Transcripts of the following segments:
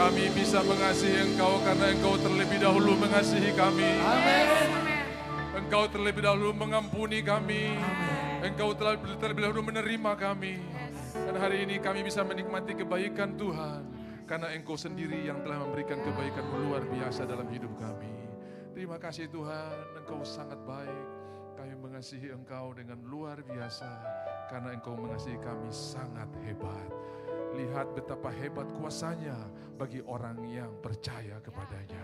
Kami bisa mengasihi Engkau karena Engkau terlebih dahulu mengasihi kami. Amin. Engkau terlebih dahulu mengampuni kami. Engkau telah terlebih dahulu menerima kami. Dan hari ini kami bisa menikmati kebaikan Tuhan. Karena Engkau sendiri yang telah memberikan kebaikan luar biasa dalam hidup kami. Terima kasih Tuhan, Engkau sangat baik. Kami mengasihi Engkau dengan luar biasa. Karena Engkau mengasihi kami sangat hebat. Lihat betapa hebat kuasanya bagi orang yang percaya kepadanya.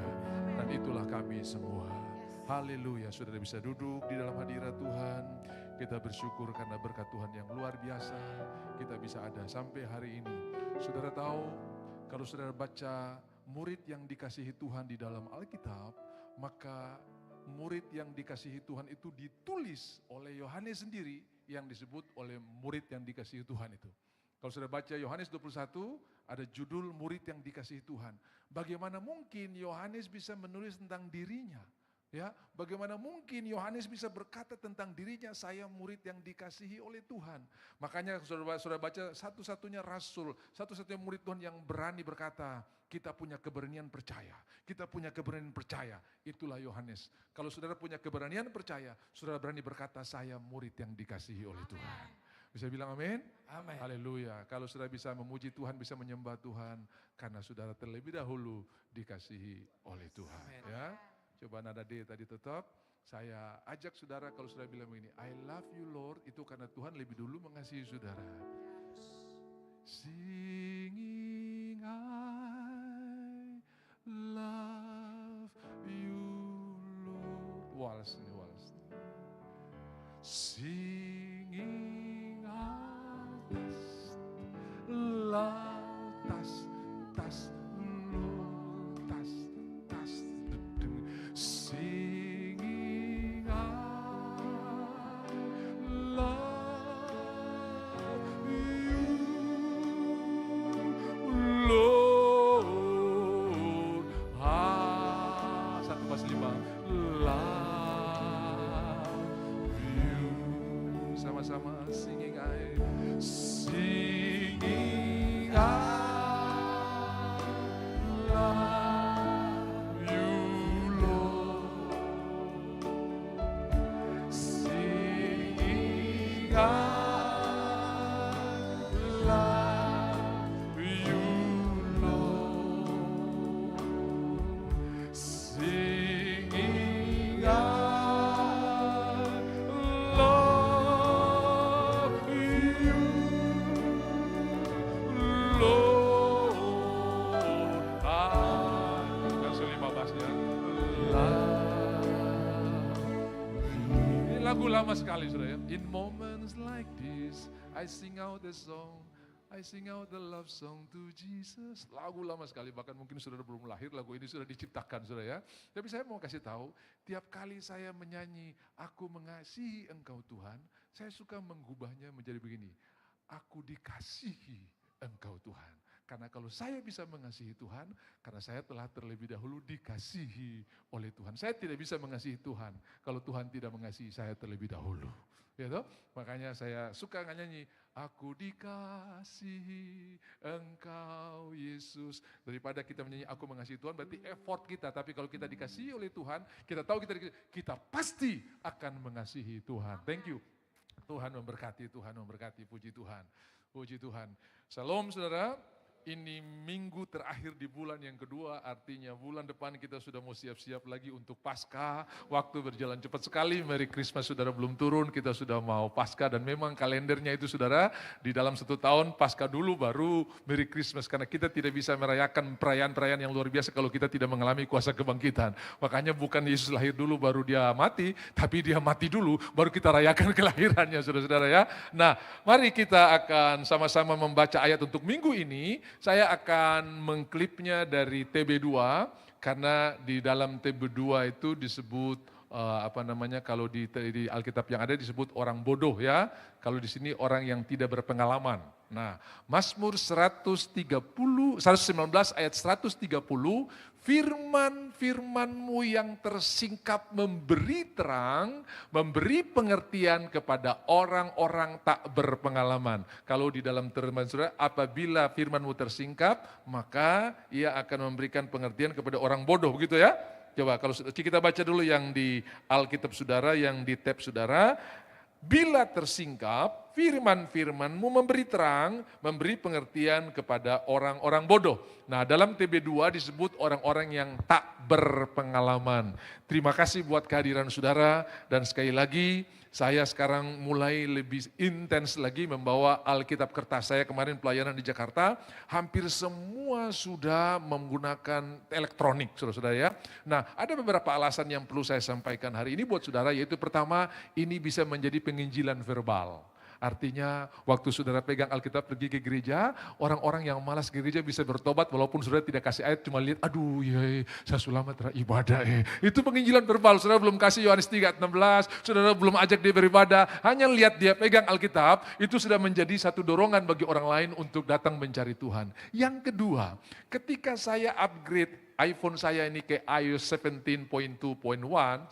Dan itulah kami semua. Haleluya, saudara bisa duduk di dalam hadirat Tuhan. Kita bersyukur karena berkat Tuhan yang luar biasa. Kita bisa ada sampai hari ini. Saudara tahu, kalau saudara baca murid yang dikasihi Tuhan di dalam Alkitab, maka murid yang dikasihi Tuhan itu ditulis oleh Yohanes sendiri yang disebut oleh murid yang dikasihi Tuhan itu. Kalau sudah baca Yohanes 21, ada judul murid yang dikasihi Tuhan. Bagaimana mungkin Yohanes bisa menulis tentang dirinya? Ya, bagaimana mungkin Yohanes bisa berkata tentang dirinya, saya murid yang dikasihi oleh Tuhan. Makanya sudah baca satu-satunya rasul, satu-satunya murid Tuhan yang berani berkata, kita punya keberanian percaya. Kita punya keberanian percaya, itulah Yohanes. Kalau saudara punya keberanian percaya, saudara berani berkata, saya murid yang dikasihi oleh Tuhan. Bisa bilang amin? Amin. Haleluya. Kalau saudara bisa memuji Tuhan, bisa menyembah Tuhan, karena saudara terlebih dahulu dikasihi oleh Tuhan. Amin. Ya. Coba nada D tadi tetap, saya ajak saudara kalau saudara bilang begini, I love you Lord, itu karena Tuhan lebih dulu mengasihi saudara. Singing I love you Lord. Wals ini wals. Singing atas, latas, tas, Lord, tas, tas, singing I love you, Lord. Satu pas lima, love you. Sama-sama singing I love you, Lord. Singing I love you, Lord. Singing I love you, Lord. Verse 15 ya. Ini lagu lama sekali saudara ya. In moments like this, I sing out the song. I sing out the love song to Jesus. Lagu lama sekali, bahkan mungkin saudara belum lahir, lagu ini sudah diciptakan saudara ya. Tapi saya mau kasih tahu, tiap kali saya menyanyi, aku mengasihi Engkau Tuhan, saya suka mengubahnya menjadi begini. Aku dikasihi Engkau Tuhan. Karena kalau saya bisa mengasihi Tuhan, karena saya telah terlebih dahulu dikasihi oleh Tuhan. Saya tidak bisa mengasihi Tuhan kalau Tuhan tidak mengasihi saya terlebih dahulu. Ya toh? Makanya saya suka nyanyi, aku dikasihi Engkau Yesus. Daripada kita menyanyi aku mengasihi Tuhan, berarti effort kita. Tapi kalau kita dikasihi oleh Tuhan, kita tahu kita pasti akan mengasihi Tuhan. Thank you. Tuhan memberkati, puji Tuhan. Puji Tuhan. Shalom saudara. Ini minggu terakhir di bulan yang kedua, artinya bulan depan kita sudah mau siap-siap lagi untuk Paskah. Waktu berjalan cepat sekali, Merry Christmas saudara belum turun, kita sudah mau Paskah. Dan memang kalendernya itu saudara, di dalam 1 tahun Paskah dulu baru Merry Christmas. Karena kita tidak bisa merayakan perayaan-perayaan yang luar biasa kalau kita tidak mengalami kuasa kebangkitan. Makanya bukan Yesus lahir dulu baru dia mati, tapi dia mati dulu baru kita rayakan kelahirannya saudara-saudara ya. Nah mari kita akan sama-sama membaca ayat untuk minggu ini. Saya akan mengklipnya dari TB2 karena di dalam TB2 itu disebut kalau di Alkitab yang ada disebut orang bodoh ya. Kalau di sini orang yang tidak berpengalaman. Nah, Mazmur 135 119 ayat 130, firman-firman-Mu yang tersingkap memberi terang, memberi pengertian kepada orang-orang tak berpengalaman. Kalau di dalam terjemahan saudara, apabila firman-Mu tersingkap, maka ia akan memberikan pengertian kepada orang bodoh, begitu ya. Coba kalau kita baca dulu yang di Alkitab saudara, yang di tab saudara. Bila tersingkap, firman-firman-Mu memberi terang, memberi pengertian kepada orang-orang bodoh. Nah, dalam TB2 disebut orang-orang yang tak berpengalaman. Terima kasih buat kehadiran saudara, dan sekali lagi saya sekarang mulai lebih intens lagi membawa Alkitab kertas. Saya kemarin pelayanan di Jakarta, hampir semua sudah menggunakan elektronik, saudara-saudara ya. Nah, ada beberapa alasan yang perlu saya sampaikan hari ini buat saudara, yaitu pertama, ini bisa menjadi penginjilan verbal. Artinya waktu saudara pegang Alkitab pergi ke gereja, orang-orang yang malas ke gereja bisa bertobat walaupun saudara tidak kasih ayat, cuma lihat, aduh ya saya selamat ibadah. Itu penginjilan verbal, saudara belum kasih Yohanes 3:16, saudara belum ajak dia beribadah, hanya lihat dia pegang Alkitab, itu sudah menjadi satu dorongan bagi orang lain untuk datang mencari Tuhan. Yang kedua, ketika saya upgrade iPhone saya ini ke iOS 17.2.1,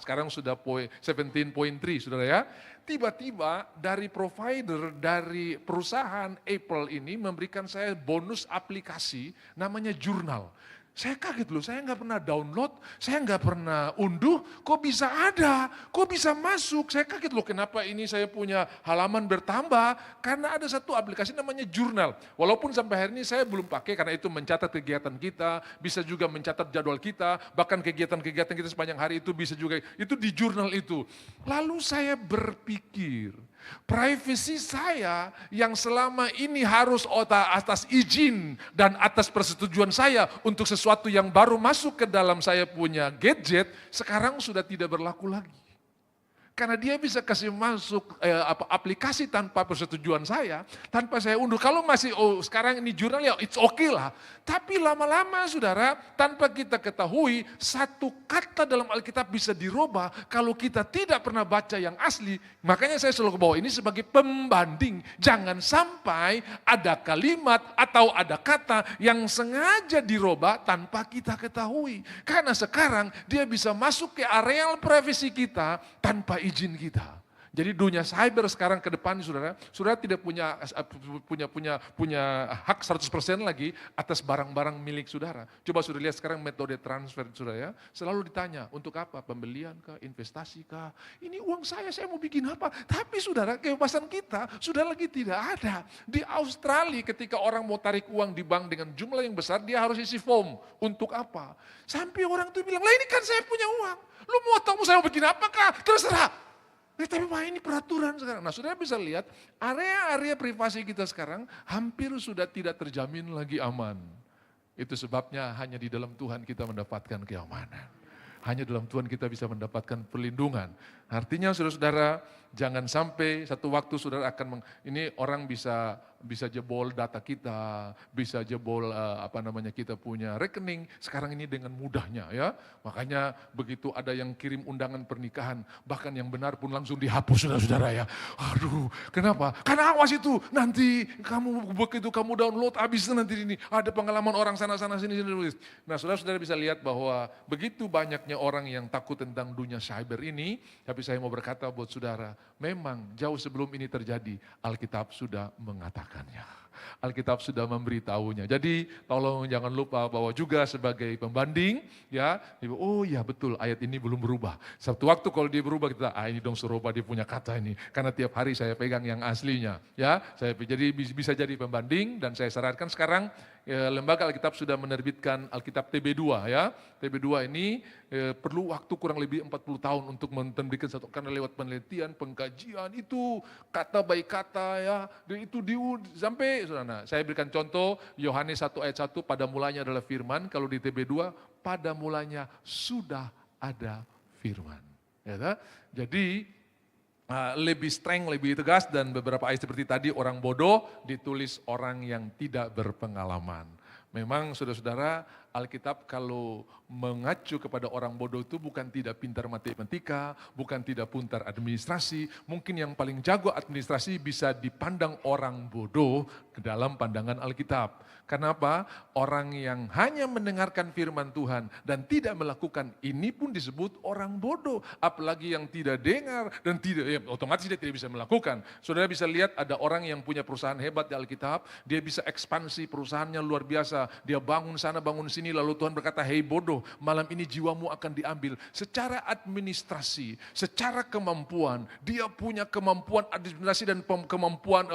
sekarang sudah 17.3 saudara ya. Tiba-tiba dari provider, dari perusahaan Apple ini memberikan saya bonus aplikasi namanya Jurnal. Saya kaget loh, saya nggak pernah download, saya nggak pernah unduh, kok bisa ada, kok bisa masuk. Saya kaget loh kenapa ini saya punya halaman bertambah, karena ada satu aplikasi namanya Jurnal. Walaupun sampai hari ini saya belum pakai karena itu mencatat kegiatan kita, bisa juga mencatat jadwal kita, bahkan kegiatan-kegiatan kita sepanjang hari itu bisa juga, itu di Jurnal itu. Lalu saya berpikir, privasi saya yang selama ini harus atas izin dan atas persetujuan saya untuk sesuatu yang baru masuk ke dalam saya punya gadget, sekarang sudah tidak berlaku lagi. Karena dia bisa kasih masuk aplikasi tanpa persetujuan saya, tanpa saya unduh. Kalau masih sekarang ini Jurnal ya it's okay lah. Tapi lama-lama saudara, tanpa kita ketahui, satu kata dalam Alkitab bisa dirubah kalau kita tidak pernah baca yang asli. Makanya saya selalu bawa ini sebagai pembanding. Jangan sampai ada kalimat atau ada kata yang sengaja dirubah tanpa kita ketahui. Karena sekarang dia bisa masuk ke areal privasi kita tanpa izin kita. Jadi dunia cyber sekarang ke depan saudara tidak punya hak 100% lagi atas barang-barang milik saudara. Coba saudara lihat sekarang metode transfer saudara ya, selalu ditanya untuk apa? Pembelian kah, investasi kah? Ini uang saya mau bikin apa? Tapi saudara kebebasan kita sudah lagi tidak ada. Di Australia ketika orang mau tarik uang di bank dengan jumlah yang besar, dia harus isi form. Untuk apa? Sampai orang itu bilang, lah ini kan saya punya uang. Lu mau tahu saya mau bikin apa kah? Terserah. Tapi Pak ini peraturan sekarang. Nah saudara bisa lihat area-area privasi kita sekarang hampir sudah tidak terjamin lagi aman. Itu sebabnya hanya di dalam Tuhan kita mendapatkan keamanan. Hanya dalam Tuhan kita bisa mendapatkan perlindungan. Artinya saudara-saudara jangan sampai satu waktu saudara akan, ini orang bisa jebol data kita, bisa jebol kita punya rekening sekarang ini dengan mudahnya ya. Makanya begitu ada yang kirim undangan pernikahan, bahkan yang benar pun langsung dihapus saudara-saudara ya. Aduh, kenapa? Karena awas itu nanti begitu kamu download habis nanti ini ada pengalaman orang sana sini. Nah, saudara-saudara bisa lihat bahwa begitu banyaknya orang yang takut tentang dunia cyber ini, tapi saya mau berkata buat saudara, memang jauh sebelum ini terjadi, Alkitab sudah mengatakannya. Alkitab sudah memberitahunya. Jadi tolong jangan lupa bahwa juga sebagai pembanding, ya, oh ya betul ayat ini belum berubah. Satu waktu kalau dia berubah kita, ini dong serupa dia punya kata ini. Karena tiap hari saya pegang yang aslinya, ya. Jadi bisa jadi pembanding dan saya sarankan sekarang Lembaga Alkitab sudah menerbitkan Alkitab TB2 ya. TB2 ini perlu waktu kurang lebih 40 tahun untuk menerbitkan satu, karena lewat penelitian, pengkajian itu kata by kata ya, itu sampai nah, saya berikan contoh Yohanes 1 ayat 1 pada mulanya adalah firman, kalau di TB2 pada mulanya sudah ada firman. Ya, jadi lebih strength, lebih tegas, dan beberapa ayat seperti tadi orang bodoh ditulis orang yang tidak berpengalaman. Memang saudara-saudara Alkitab kalau mengacu kepada orang bodoh itu bukan tidak pintar matematika, bukan tidak pintar administrasi. Mungkin yang paling jago administrasi bisa dipandang orang bodoh ke dalam pandangan Alkitab. Kenapa? Orang yang hanya mendengarkan firman Tuhan dan tidak melakukan ini pun disebut orang bodoh. Apalagi yang tidak dengar dan tidak, ya, otomatis dia tidak bisa melakukan. Saudara bisa lihat ada orang yang punya perusahaan hebat di Alkitab, dia bisa ekspansi perusahaannya luar biasa. Dia bangun sana, bangun sini, lalu Tuhan berkata, hei bodoh, malam ini jiwamu akan diambil. Secara administrasi, secara kemampuan, dia punya kemampuan administrasi dan kemampuan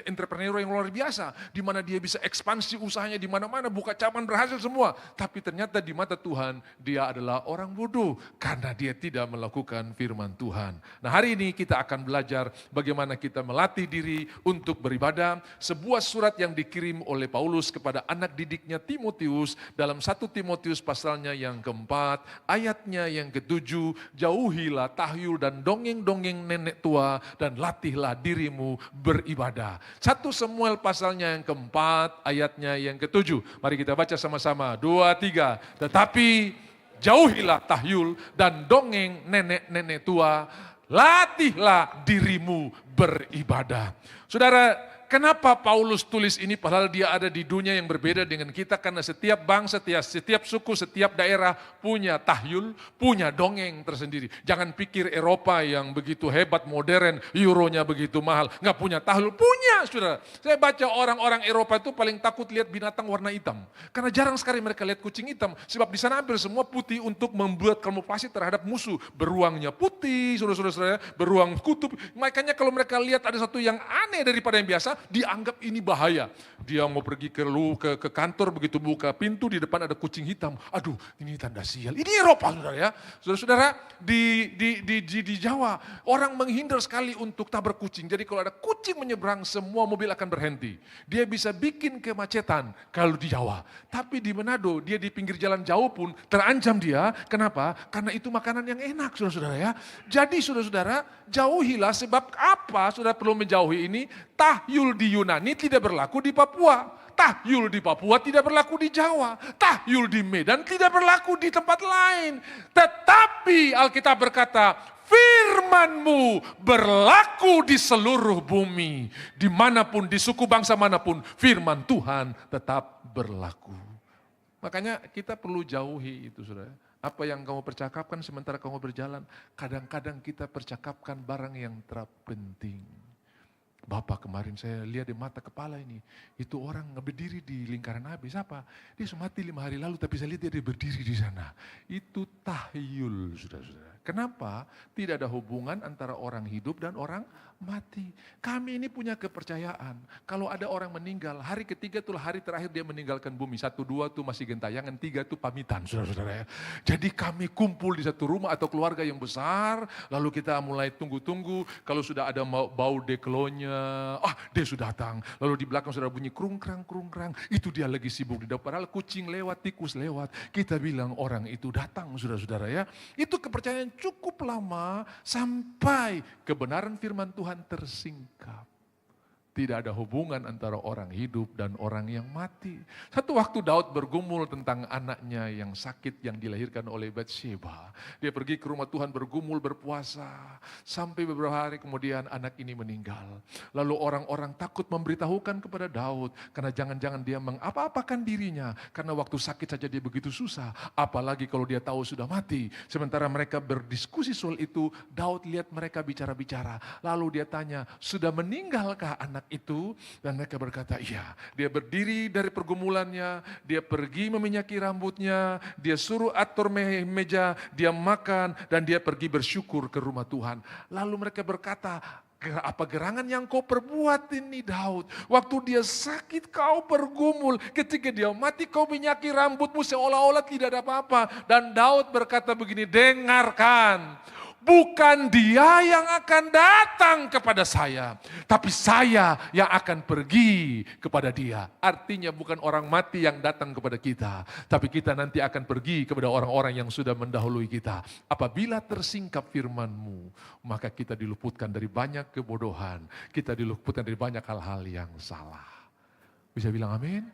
entrepreneur yang luar biasa, di mana dia bisa ekspansi usahanya di mana-mana, buka cabang berhasil semua. Tapi ternyata di mata Tuhan, dia adalah orang bodoh karena dia tidak melakukan firman Tuhan. Nah, hari ini kita akan belajar bagaimana kita melatih diri untuk beribadah. Sebuah surat yang dikirim oleh Paulus kepada anak didiknya Timotius dalam 1 Timotius pasalnya yang keempat, ayatnya yang ketujuh, jauhilah tahyul dan dongeng-dongeng nenek tua dan latihlah dirimu beribadah. 1 Samuel pasalnya yang keempat, ayatnya yang ketujuh. Mari kita baca sama-sama, 2, 3. Tetapi jauhilah tahyul dan dongeng nenek-nenek tua, latihlah dirimu beribadah. Saudara, kenapa Paulus tulis ini padahal dia ada di dunia yang berbeda dengan kita? Karena setiap bangsa, setiap suku, setiap daerah punya tahyul, punya dongeng tersendiri. Jangan pikir Eropa yang begitu hebat, modern, euronya begitu mahal, nggak punya tahyul. Punya, saudara. Saya baca orang-orang Eropa itu paling takut lihat binatang warna hitam. Karena jarang sekali mereka lihat kucing hitam. Sebab di sana hampir semua putih untuk membuat kamuflase terhadap musuh. Beruangnya putih, saudara-saudara, beruang kutub. Makanya kalau mereka lihat ada satu yang aneh daripada yang biasa, dianggap ini bahaya. Dia mau pergi ke kantor, begitu buka pintu di depan ada kucing hitam. Aduh, ini tanda sial. Ini Eropa, saudara ya. Saudara-saudara, di Jawa orang menghindar sekali untuk tabrak kucing. Jadi kalau ada kucing menyeberang, semua mobil akan berhenti. Dia bisa bikin kemacetan kalau di Jawa. Tapi di Manado, dia di pinggir jalan jauh pun terancam dia. Kenapa? Karena itu makanan yang enak, saudara-saudara ya. Jadi saudara-saudara, jauhilah. Sebab apa saudara perlu menjauhi ini? Tahyul di Yunani tidak berlaku di Papua. Tahyul di Papua tidak berlaku di Jawa. Tahyul di Medan tidak berlaku di tempat lain. Tetapi Alkitab berkata, firman-Mu berlaku di seluruh bumi. Dimanapun, di suku bangsa manapun, firman Tuhan tetap berlaku. Makanya kita perlu jauhi itu, saudara. Apa yang kamu percakapkan sementara kamu berjalan, kadang-kadang kita percakapkan barang yang terpenting. Bapak, kemarin saya lihat di mata kepala ini, itu orang berdiri di lingkaran api. Siapa? Dia sudah mati 5 hari lalu, tapi saya lihat dia berdiri di sana. Itu tahyul, saudara-saudara. Kenapa? Tidak ada hubungan antara orang hidup dan orang mati. Kami ini punya kepercayaan. Kalau ada orang meninggal, hari ketiga itulah hari terakhir dia meninggalkan bumi. 1, 2 tuh masih gentayangan, 3 tuh pamitan, saudara-saudara ya. Jadi kami kumpul di satu rumah atau keluarga yang besar, lalu kita mulai tunggu-tunggu. Kalau sudah ada bau deklonya, dia sudah datang. Lalu di belakang sudah bunyi krung-krang, itu dia lagi sibuk di depan. Padahal kucing lewat, tikus lewat. Kita bilang orang itu datang, saudara-saudara ya. Itu kepercayaan cukup lama sampai kebenaran firman Tuhan tersingkap. Tidak ada hubungan antara orang hidup dan orang yang mati. Satu waktu Daud bergumul tentang anaknya yang sakit yang dilahirkan oleh Batsheba. Dia pergi ke rumah Tuhan bergumul, berpuasa. Sampai beberapa hari kemudian anak ini meninggal. Lalu orang-orang takut memberitahukan kepada Daud. Karena jangan-jangan dia mengapa-apakan dirinya. Karena waktu sakit saja dia begitu susah. Apalagi kalau dia tahu sudah mati. Sementara mereka berdiskusi soal itu, Daud lihat mereka bicara-bicara. Lalu dia tanya, sudah meninggalkah anak itu? Dan mereka berkata, iya. Dia berdiri dari pergumulannya, dia pergi meminyaki rambutnya, dia suruh atur meja, dia makan, dan dia pergi bersyukur ke rumah Tuhan. Lalu mereka berkata, apa gerangan yang kau perbuat ini Daud? Waktu dia sakit kau bergumul, ketika dia mati kau minyaki rambutmu seolah-olah tidak ada apa-apa. Dan Daud berkata begini, dengarkan. Bukan dia yang akan datang kepada saya, tapi saya yang akan pergi kepada dia. Artinya bukan orang mati yang datang kepada kita, tapi kita nanti akan pergi kepada orang-orang yang sudah mendahului kita. Apabila tersingkap firman-Mu, maka kita diluputkan dari banyak kebodohan, kita diluputkan dari banyak hal-hal yang salah. Bisa bilang amin?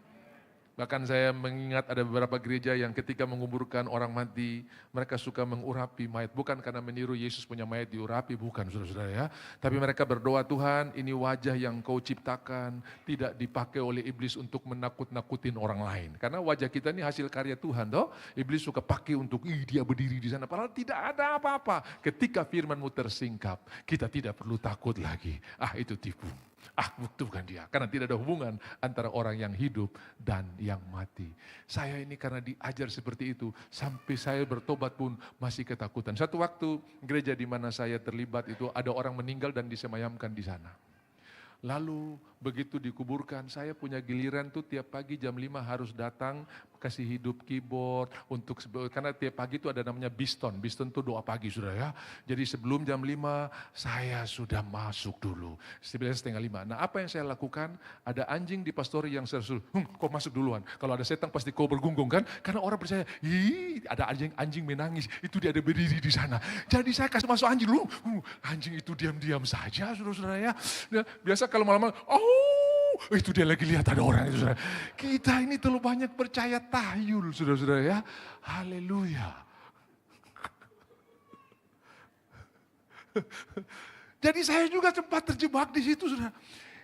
Bahkan saya mengingat ada beberapa gereja yang ketika menguburkan orang mati, mereka suka mengurapi mayat. Bukan karena meniru Yesus punya mayat diurapi, bukan saudara-saudara ya. Tapi mereka berdoa, Tuhan ini wajah yang kau ciptakan, tidak dipakai oleh iblis untuk menakut-nakutin orang lain. Karena wajah kita ini hasil karya Tuhan toh. Iblis suka pakai untuk, dia berdiri di sana. Padahal tidak ada apa-apa. Ketika firman-Mu tersingkap, kita tidak perlu takut lagi. Itu tipu. Bukan dia. Karena tidak ada hubungan antara orang yang hidup dan yang mati. Saya ini karena diajar seperti itu, sampai saya bertobat pun masih ketakutan. Satu waktu gereja di mana saya terlibat itu ada orang meninggal dan disemayamkan di sana. Lalu begitu dikuburkan, saya punya giliran tuh tiap pagi jam 5 harus datang kasih hidup keyboard karena tiap pagi itu ada namanya biston. Biston tuh doa pagi sudah ya. Jadi sebelum jam 5 saya sudah masuk dulu. Setengah 5. Nah, apa yang saya lakukan? Ada anjing di pastori yang saya suruh, kau masuk duluan. Kalau ada setan pasti kau bergunggung kan? Karena orang percaya, ada anjing menangis, itu dia ada berdiri di sana. Jadi saya kasih masuk anjing dulu. Anjing itu diam-diam saja, saudara-saudara ya. Nah, biasa kalau malam-malam, itu dia lagi lihat ada orang itu, saudara. Kita ini terlalu banyak percaya tahyul, saudara-saudara ya. Haleluya. Jadi saya juga sempat terjebak di situ, saudara.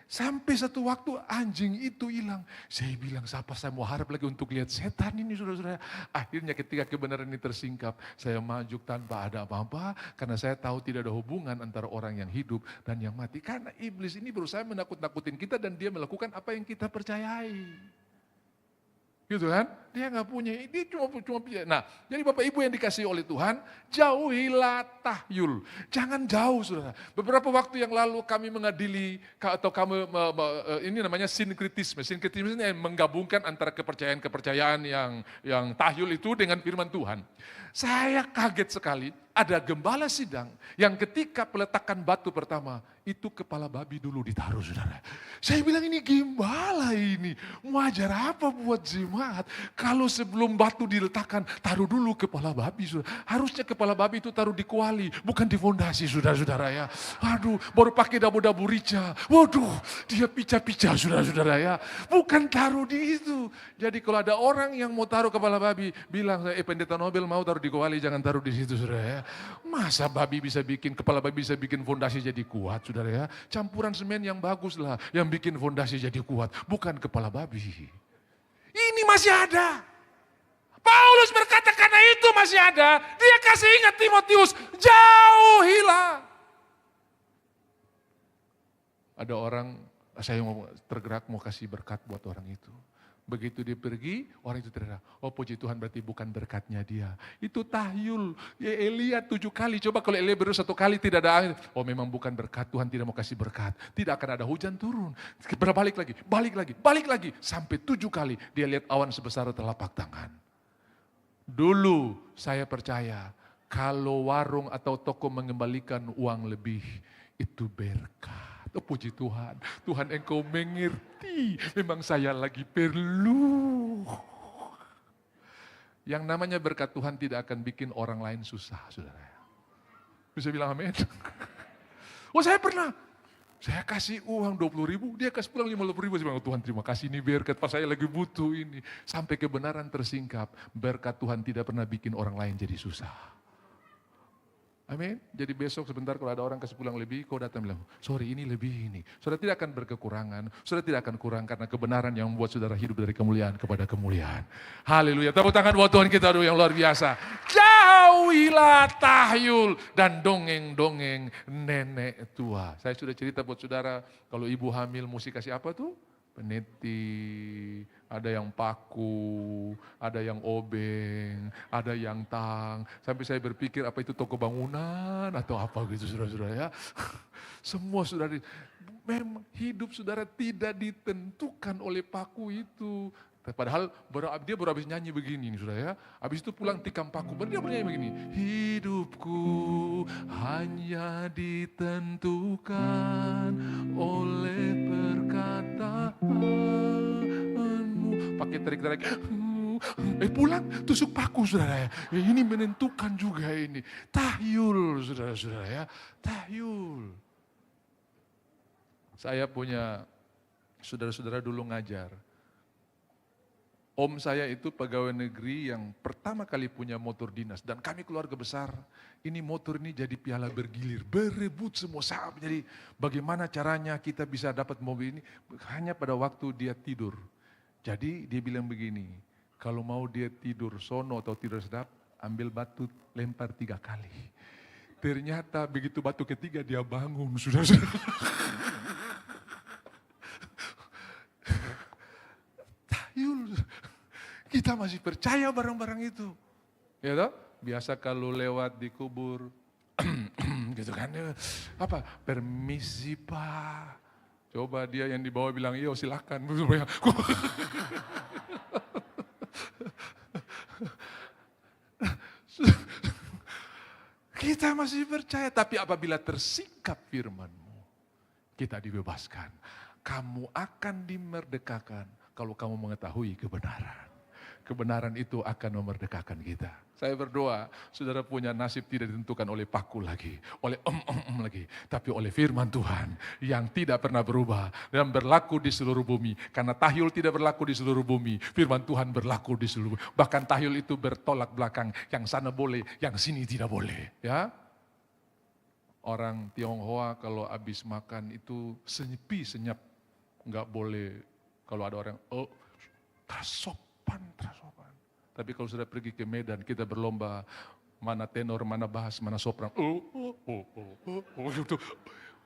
Sampai satu waktu anjing itu hilang. Saya bilang, siapa saya mau harap lagi untuk lihat setan ini, saudara-saudara. Akhirnya ketika kebenaran ini tersingkap, saya maju tanpa ada apa-apa. Karena saya tahu tidak ada hubungan antara orang yang hidup dan yang mati. Karena iblis ini berusaha menakut-nakutin kita dan dia melakukan apa yang kita percayai. Gitu kan? Dia nggak punya, dia cuma. Nah, jadi Bapak Ibu yang dikasihi oleh Tuhan, jauhilah tahyul. Jangan jauh, saudara. Beberapa waktu yang lalu kami mengadili, atau kami, ini namanya sinkritisme. Sinkritisme ini menggabungkan antara kepercayaan-kepercayaan yang tahyul itu dengan firman Tuhan. Saya kaget sekali, ada gembala sidang yang ketika peletakan batu pertama, itu kepala babi dulu ditaruh, saudara. Saya bilang ini gembala ini, mau ajar apa buat jemaat? Kalau sebelum batu diletakkan, taruh dulu kepala babi, saudara. Harusnya kepala babi itu taruh di kuali, bukan di fondasi, saudara-saudara ya. Aduh, baru pakai dabu-dabu rica. Waduh, dia pica-pica, saudara-saudara ya. Bukan taruh di itu. Jadi kalau ada orang yang mau taruh kepala babi, bilang, pendeta Nobel mau taruh di kuali, jangan taruh di situ, saudara ya. Masa kepala babi bisa bikin fondasi jadi kuat, saudara ya. Campuran semen yang bagus lah, yang bikin fondasi jadi kuat. Bukan kepala babi. Ini masih ada. Paulus berkata karena itu masih ada. Dia kasih ingat Timotius, jauhilah. Ada orang, saya mau tergerak mau kasih berkat buat orang itu. Begitu dia pergi, orang itu teriak, puji Tuhan berarti bukan berkatnya dia. Itu tahyul. Ya, Elia 7 kali, coba kalau Elia baru 1 kali tidak ada air. Memang bukan berkat, Tuhan tidak mau kasih berkat. Tidak akan ada hujan turun. Balik lagi. Sampai 7 kali dia lihat awan sebesar telapak tangan. Dulu saya percaya, kalau warung atau toko mengembalikan uang lebih, itu berkat. Puji Tuhan, Tuhan engkau mengerti, memang saya lagi perlu. Yang namanya berkat Tuhan tidak akan bikin orang lain susah, saudara. Bisa bilang amin? Saya pernah, saya kasih uang 20.000, dia kasih pulang 50.000. Saya bilang, Tuhan terima kasih ini berkat, pas saya lagi butuh ini. Sampai kebenaran tersingkap, berkat Tuhan tidak pernah bikin orang lain jadi susah. Amin. Jadi besok sebentar kalau ada orang kasih pulang lebih, kau datang bilang, sorry ini lebih ini. Saudara tidak akan berkekurangan, saudara tidak akan kurang karena kebenaran yang membuat saudara hidup dari kemuliaan kepada kemuliaan. Haleluya. Tepuk tangan buat Tuhan kita yang luar biasa. Jauhilah tahyul dan dongeng-dongeng nenek tua. Saya sudah cerita buat saudara, kalau ibu hamil mesti kasih apa tuh? Peniti, ada yang paku, ada yang obeng, ada yang tang. Sampai saya berpikir apa itu toko bangunan atau apa gitu saudara-saudara ya. Semua saudara, memang hidup saudara tidak ditentukan oleh paku itu. Padahal dia baru habis nyanyi begini nih saudara ya. Habis itu pulang tikam paku, baru dia bernyanyi begini. Hidupku hanya ditentukan oleh perkataanmu. Pakai tarik-tarik. Pulang tusuk paku saudara ya. Ini menentukan juga ini. Tahyul saudara-saudara ya. Tahyul. Saya punya saudara-saudara dulu ngajar. Om saya itu pegawai negeri yang pertama kali punya motor dinas. Dan kami keluarga besar, ini motor ini jadi piala bergilir. Berebut semua sahabat. Jadi bagaimana caranya kita bisa dapat mobil ini? Hanya pada waktu dia tidur. Jadi dia bilang begini, kalau mau dia tidur sono atau tidur sedap, ambil batu lempar 3 kali. Ternyata begitu batu ketiga dia bangun, saudara-saudara. Tahyul. Kita masih percaya barang-barang itu. Ya toh? Biasa kalau lewat di kubur, gitu kan. Apa? Permisi Pak. Coba dia yang di bawah bilang, iya silakan. Kita masih percaya, tapi apabila tersingkap firman-Mu, kita dibebaskan. Kamu akan dimerdekakan kalau kamu mengetahui kebenaran. Kebenaran itu akan memerdekakan kita. Saya berdoa, saudara punya nasib tidak ditentukan oleh paku lagi, oleh lagi, tapi oleh firman Tuhan yang tidak pernah berubah dan berlaku di seluruh bumi. Karena tahyul tidak berlaku di seluruh bumi, firman Tuhan berlaku di seluruh bumi. Bahkan tahyul itu bertolak belakang, yang sana boleh, yang sini tidak boleh. Ya, orang Tionghoa kalau habis makan itu senyap, nggak boleh. Kalau ada orang, sopan. Tapi kalau sudah pergi ke Medan, kita berlomba mana tenor, mana bass, mana sopran.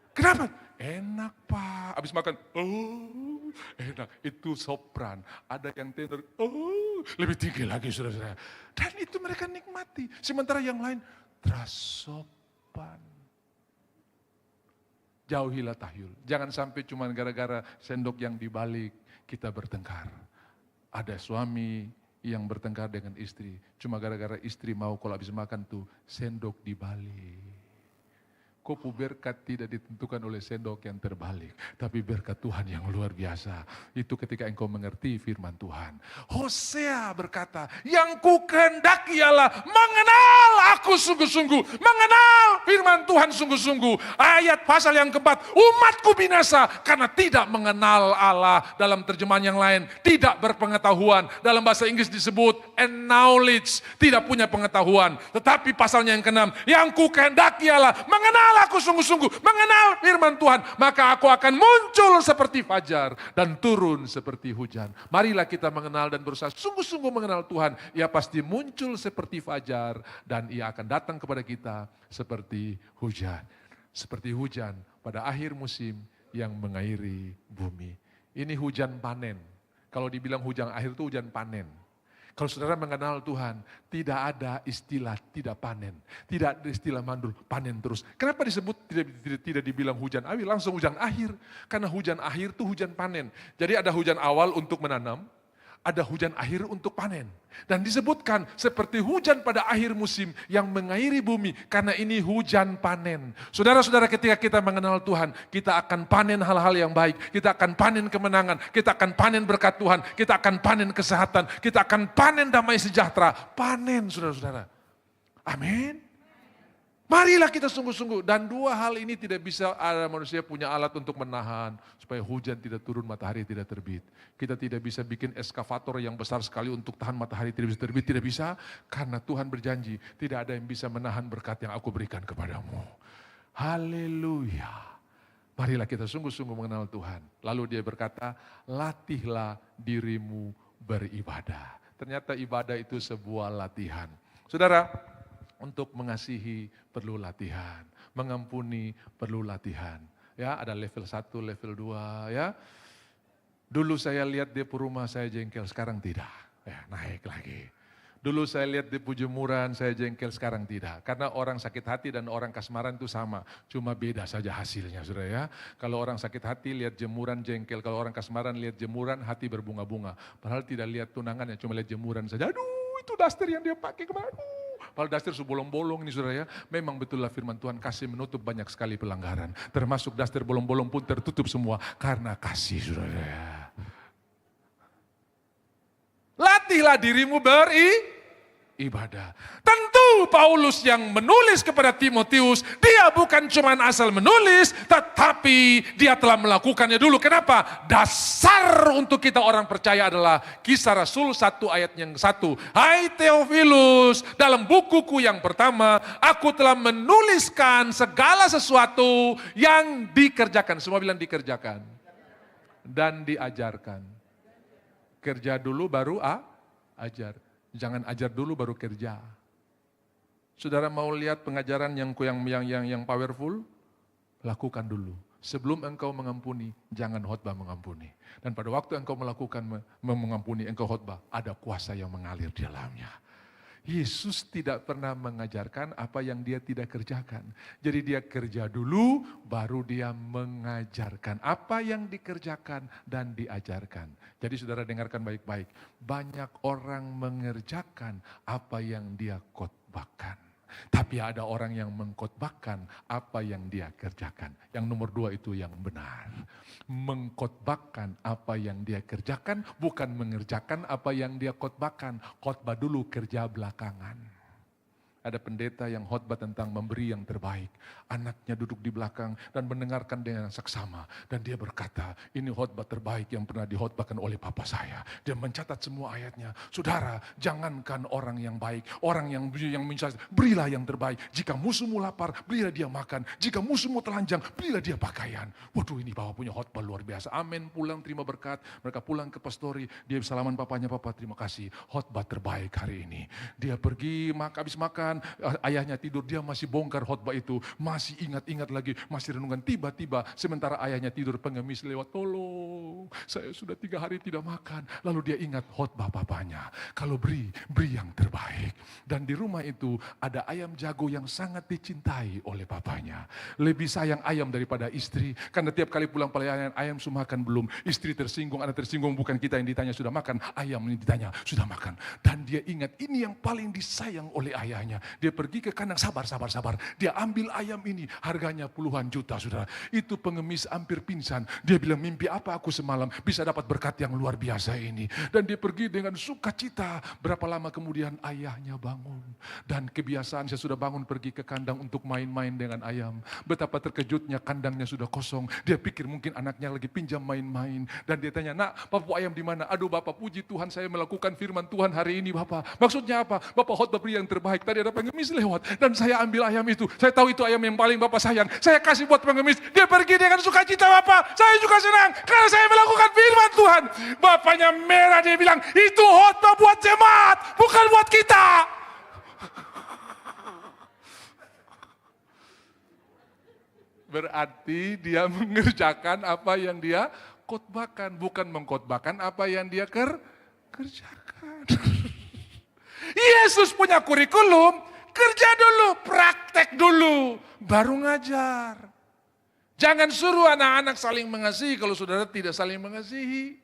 Kenapa? Enak Pak. Habis makan, enak. Itu sopran. Ada yang tenor, lebih tinggi lagi saudara-saudara. Dan itu mereka nikmati. Sementara yang lain, tersopan. Jauhilah tahyul. Jangan sampai cuma gara-gara sendok yang dibalik kita bertengkar. Ada suami yang bertengkar dengan istri, cuma gara-gara istri mau kalau habis makan tuh sendok dibalik. Kopu berkat tidak ditentukan oleh sendok yang terbalik, tapi berkat Tuhan yang luar biasa. Itu ketika engkau mengerti firman Tuhan. Hosea berkata, yang ku kehendaki ialah mengenal aku sungguh-sungguh, mengenal firman Tuhan sungguh-sungguh. Ayat pasal yang keempat, umatku binasa karena tidak mengenal Allah. Dalam terjemahan yang lain, tidak berpengetahuan. Dalam bahasa Inggris disebut knowledge, tidak punya pengetahuan. Tetapi pasalnya yang keenam, yang ku kehendaki ialah mengenal aku sungguh-sungguh, mengenal firman Tuhan, maka aku akan muncul seperti fajar dan turun seperti hujan. Marilah kita mengenal dan berusaha sungguh-sungguh mengenal Tuhan. Ia pasti muncul seperti fajar dan ia akan datang kepada kita seperti hujan. Seperti hujan pada akhir musim yang mengairi bumi. Ini hujan panen. Kalau dibilang hujan akhir itu hujan panen. Kalau saudara mengenal Tuhan, tidak ada istilah tidak panen. Tidak ada istilah mandul, panen terus. Kenapa disebut tidak dibilang hujan awal, langsung hujan akhir? Karena hujan akhir itu hujan panen. Jadi ada hujan awal untuk menanam, ada hujan akhir untuk panen. Dan disebutkan seperti hujan pada akhir musim yang mengairi bumi. Karena ini hujan panen. Saudara-saudara, ketika kita mengenal Tuhan, kita akan panen hal-hal yang baik. Kita akan panen kemenangan. Kita akan panen berkat Tuhan. Kita akan panen kesehatan. Kita akan panen damai sejahtera. Panen saudara-saudara. Amin. Marilah kita sungguh-sungguh. Dan dua hal ini tidak bisa ada manusia punya alat untuk menahan. Supaya hujan tidak turun, matahari tidak terbit. Kita tidak bisa bikin eskavator yang besar sekali untuk tahan matahari tidak bisa terbit. Tidak bisa, karena Tuhan berjanji. Tidak ada yang bisa menahan berkat yang aku berikan kepadamu. Haleluya. Marilah kita sungguh-sungguh mengenal Tuhan. Lalu dia berkata, latihlah dirimu beribadah. Ternyata ibadah itu sebuah latihan. Saudara, untuk mengasihi perlu latihan, mengampuni perlu latihan. Ya, ada level 1, level 2 ya. Dulu saya lihat dia rumah saya jengkel, sekarang tidak. Ya, naik lagi. Dulu saya lihat di jemuran saya jengkel, sekarang tidak. Karena orang sakit hati dan orang kasmaran itu sama, cuma beda saja hasilnya saudara ya. Kalau orang sakit hati lihat jemuran jengkel, kalau orang kasmaran lihat jemuran hati berbunga-bunga. Padahal tidak lihat tunangannya, cuma lihat jemuran saja. Aduh, itu daster yang dia pakai kemarin. Padahal daster bolong-bolong ini saudara ya. Memang betullah firman Tuhan kasih menutup banyak sekali pelanggaran. Termasuk daster bolong-bolong pun tertutup semua karena kasih saudara ya. Latihlah dirimu ibadah. Tentu Paulus yang menulis kepada Timotius, dia bukan cuma asal menulis, tetapi dia telah melakukannya dulu. Kenapa? Dasar untuk kita orang percaya adalah Kisah Rasul 1 ayat yang 1. Hai Theophilus, dalam bukuku yang pertama, aku telah menuliskan segala sesuatu yang dikerjakan. Semua bilang dikerjakan. Dan diajarkan. Kerja dulu baru ajar. Jangan ajar dulu baru kerja. Saudara mau lihat pengajaran yang powerful? Lakukan dulu. Sebelum engkau mengampuni, jangan khotbah mengampuni. Dan pada waktu engkau melakukan mengampuni, engkau khotbah, ada kuasa yang mengalir di dalamnya. Yesus tidak pernah mengajarkan apa yang dia tidak kerjakan. Jadi dia kerja dulu, baru dia mengajarkan apa yang dikerjakan dan diajarkan. Jadi saudara dengarkan baik-baik. Banyak orang mengerjakan apa yang dia khotbahkan. Tapi ada orang yang mengkhotbahkan apa yang dia kerjakan. Yang nomor 2 itu yang benar. Mengkhotbahkan apa yang dia kerjakan, bukan mengerjakan apa yang dia khotbahkan. Khotbah dulu, kerja belakangan. Ada pendeta yang khotbah tentang memberi yang terbaik. Anaknya duduk di belakang dan mendengarkan dengan seksama. Dan dia berkata, ini khotbah terbaik yang pernah dikhotbahkan oleh papa saya. Dia mencatat semua ayatnya. Saudara, jangankan orang yang baik, orang yang mencatat, berilah yang terbaik. Jika musuhmu lapar, berilah dia makan. Jika musuhmu telanjang, berilah dia pakaian. Waduh, ini bapak punya khotbah luar biasa. Amin, pulang terima berkat. Mereka pulang ke pastori, dia salaman papanya, papa terima kasih. Khotbah terbaik hari ini. Dia pergi, habis makan, ayahnya tidur, dia masih bongkar khotbah itu, masih ingat-ingat lagi, masih renungan. Tiba-tiba sementara ayahnya tidur, pengemis lewat, tolong, saya sudah 3 hari tidak makan. Lalu dia ingat khotbah papanya, kalau beri yang terbaik. Dan di rumah itu ada ayam jago yang sangat dicintai oleh papanya. Lebih sayang ayam daripada istri, karena tiap kali pulang pelayanan, ayam sudah makan belum? Istri tersinggung, anak tersinggung, bukan kita yang ditanya sudah makan, ayam ini ditanya sudah makan. Dan dia ingat ini yang paling disayang oleh ayahnya. Dia pergi ke kandang, sabar. Dia ambil ayam ini, harganya puluhan juta, saudara. Itu pengemis hampir pingsan. Dia bilang, mimpi apa aku semalam bisa dapat berkat yang luar biasa ini. Dan dia pergi dengan sukacita. Berapa lama kemudian ayahnya bangun. Dan kebiasaan saya sudah bangun pergi ke kandang untuk main-main dengan ayam. Betapa terkejutnya kandangnya sudah kosong. Dia pikir mungkin anaknya lagi pinjam main-main. Dan dia tanya, nak, Bapak ayam di mana? Aduh Bapak, puji Tuhan saya melakukan firman Tuhan hari ini Bapak. Maksudnya apa? Bapak khotbah beri yang terbaik. Tadi ada pengemis lewat dan saya ambil ayam itu. Saya tahu itu ayam yang paling Bapak sayang. Saya kasih buat pengemis. Dia pergi dengan sukacita Bapak. Saya juga senang karena saya melakukan firman Tuhan. Bapaknya merah, dia bilang, itu khotbah buat jemaat, bukan buat kita. Berarti dia mengerjakan apa yang dia khotbahkan, bukan mengkhotbahkan apa yang dia kerjakan. Yesus punya kurikulum, kerja dulu, praktek dulu, baru ngajar. Jangan suruh anak-anak saling mengasihi kalau saudara tidak saling mengasihi.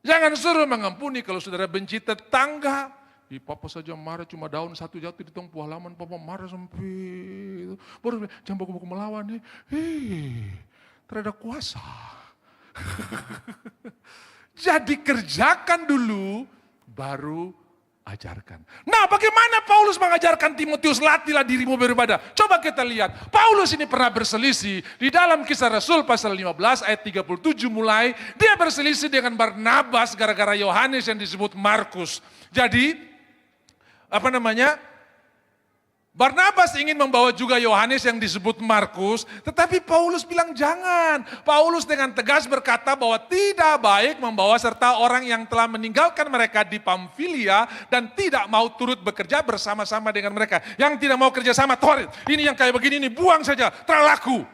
Jangan suruh mengampuni kalau saudara benci tetangga. Papa saja marah cuma daun satu jatuh di tengah halaman, papa marah sampai baru jangan baku melawan nih. Terhadap kuasa. Jadi kerjakan dulu, baru ajarkan. Nah, bagaimana Paulus mengajarkan Timotius, latihlah dirimu beribadah. Coba kita lihat, Paulus ini pernah berselisih di dalam Kisah Rasul pasal 15 ayat 37 mulai, dia berselisih dengan Barnabas gara-gara Yohanes yang disebut Markus. Jadi, Barnabas ingin membawa juga Yohanes yang disebut Markus, tetapi Paulus bilang jangan. Paulus dengan tegas berkata bahwa tidak baik membawa serta orang yang telah meninggalkan mereka di Pamfilia dan tidak mau turut bekerja bersama-sama dengan mereka. Yang tidak mau kerja sama, ini yang kayak begini, ini buang saja, terlaku.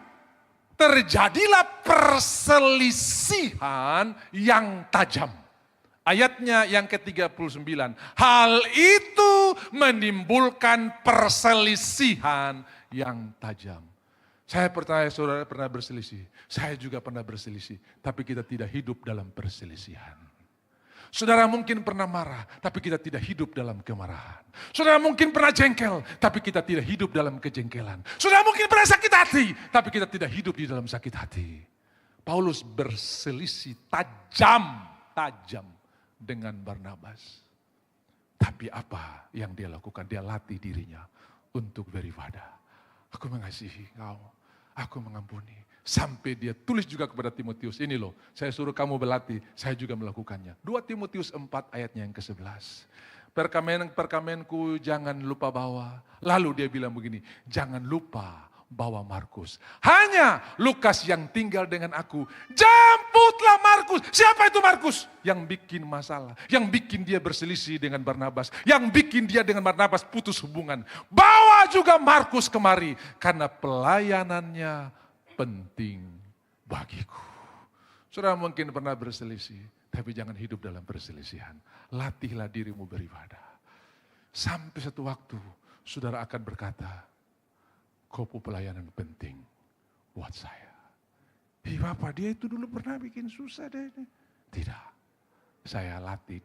Terjadilah perselisihan yang tajam. Ayatnya yang ke-39, hal itu menimbulkan perselisihan yang tajam. Saya percaya saudara pernah berselisih, saya juga pernah berselisih, tapi kita tidak hidup dalam perselisihan. Saudara mungkin pernah marah, tapi kita tidak hidup dalam kemarahan. Saudara mungkin pernah jengkel, tapi kita tidak hidup dalam kejengkelan. Saudara mungkin pernah sakit hati, tapi kita tidak hidup di dalam sakit hati. Paulus berselisih tajam dengan Barnabas. Tapi apa yang dia lakukan? Dia latih dirinya untuk beribadah. Aku mengasihi kau, aku mengampuni. Sampai dia tulis juga kepada Timotius, ini loh, saya suruh kamu berlatih, saya juga melakukannya. 2 Timotius 4 ayatnya yang ke-11. Perkamenku jangan lupa bawa. Lalu dia bilang begini, jangan lupa bawa Markus. Hanya Lukas yang tinggal dengan aku. Jemputlah Markus. Siapa itu Markus? Yang bikin masalah. Yang bikin dia berselisih dengan Barnabas. Yang bikin dia dengan Barnabas putus hubungan. Bawa juga Markus kemari. Karena pelayanannya penting bagiku. Saudara mungkin pernah berselisih. Tapi jangan hidup dalam perselisihan. Latihlah dirimu beribadah. Sampai satu waktu saudara akan berkata, kopu pelayanan penting buat saya. Bapak, dia itu dulu pernah bikin susah deh. Tidak, saya latih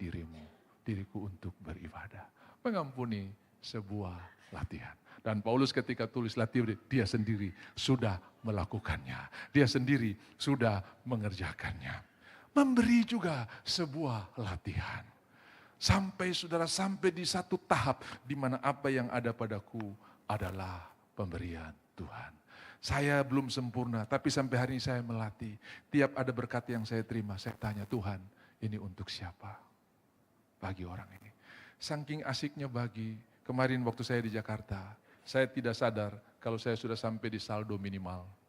diriku untuk beribadah. Mengampuni sebuah latihan. Dan Paulus ketika tulis latih, dia sendiri sudah melakukannya. Dia sendiri sudah mengerjakannya. Memberi juga sebuah latihan. Sampai saudara sampai di satu tahap di mana apa yang ada padaku adalah pemberian Tuhan. Saya belum sempurna, tapi sampai hari ini saya melatih. Tiap ada berkat yang saya terima, saya tanya, Tuhan, ini untuk siapa? Bagi orang ini. Saking asiknya bagi, kemarin waktu saya di Jakarta, saya tidak sadar kalau saya sudah sampai di saldo minimal.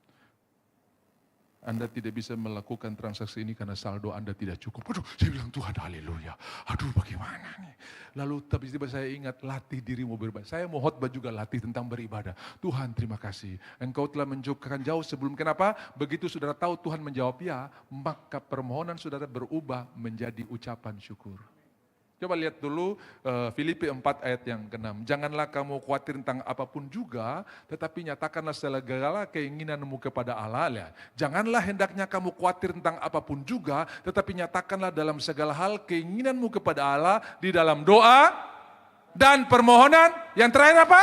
Anda tidak bisa melakukan transaksi ini karena saldo Anda tidak cukup. Aduh, saya bilang Tuhan haleluya. Aduh bagaimana nih. Lalu tiba-tiba saya ingat latih dirimu beribadah. Saya mau khotbah juga latih tentang beribadah. Tuhan terima kasih. Engkau telah menunjukkan jauh sebelum. Kenapa? Begitu saudara tahu Tuhan menjawab ya, maka permohonan saudara berubah menjadi ucapan syukur. Coba lihat dulu Filipi 4 ayat yang ke-6. Janganlah kamu khawatir tentang apapun juga, tetapi nyatakanlah segala keinginanmu kepada Allah. Ya. Janganlah hendaknya kamu khawatir tentang apapun juga, tetapi nyatakanlah dalam segala hal keinginanmu kepada Allah di dalam doa dan permohonan. Yang terakhir apa?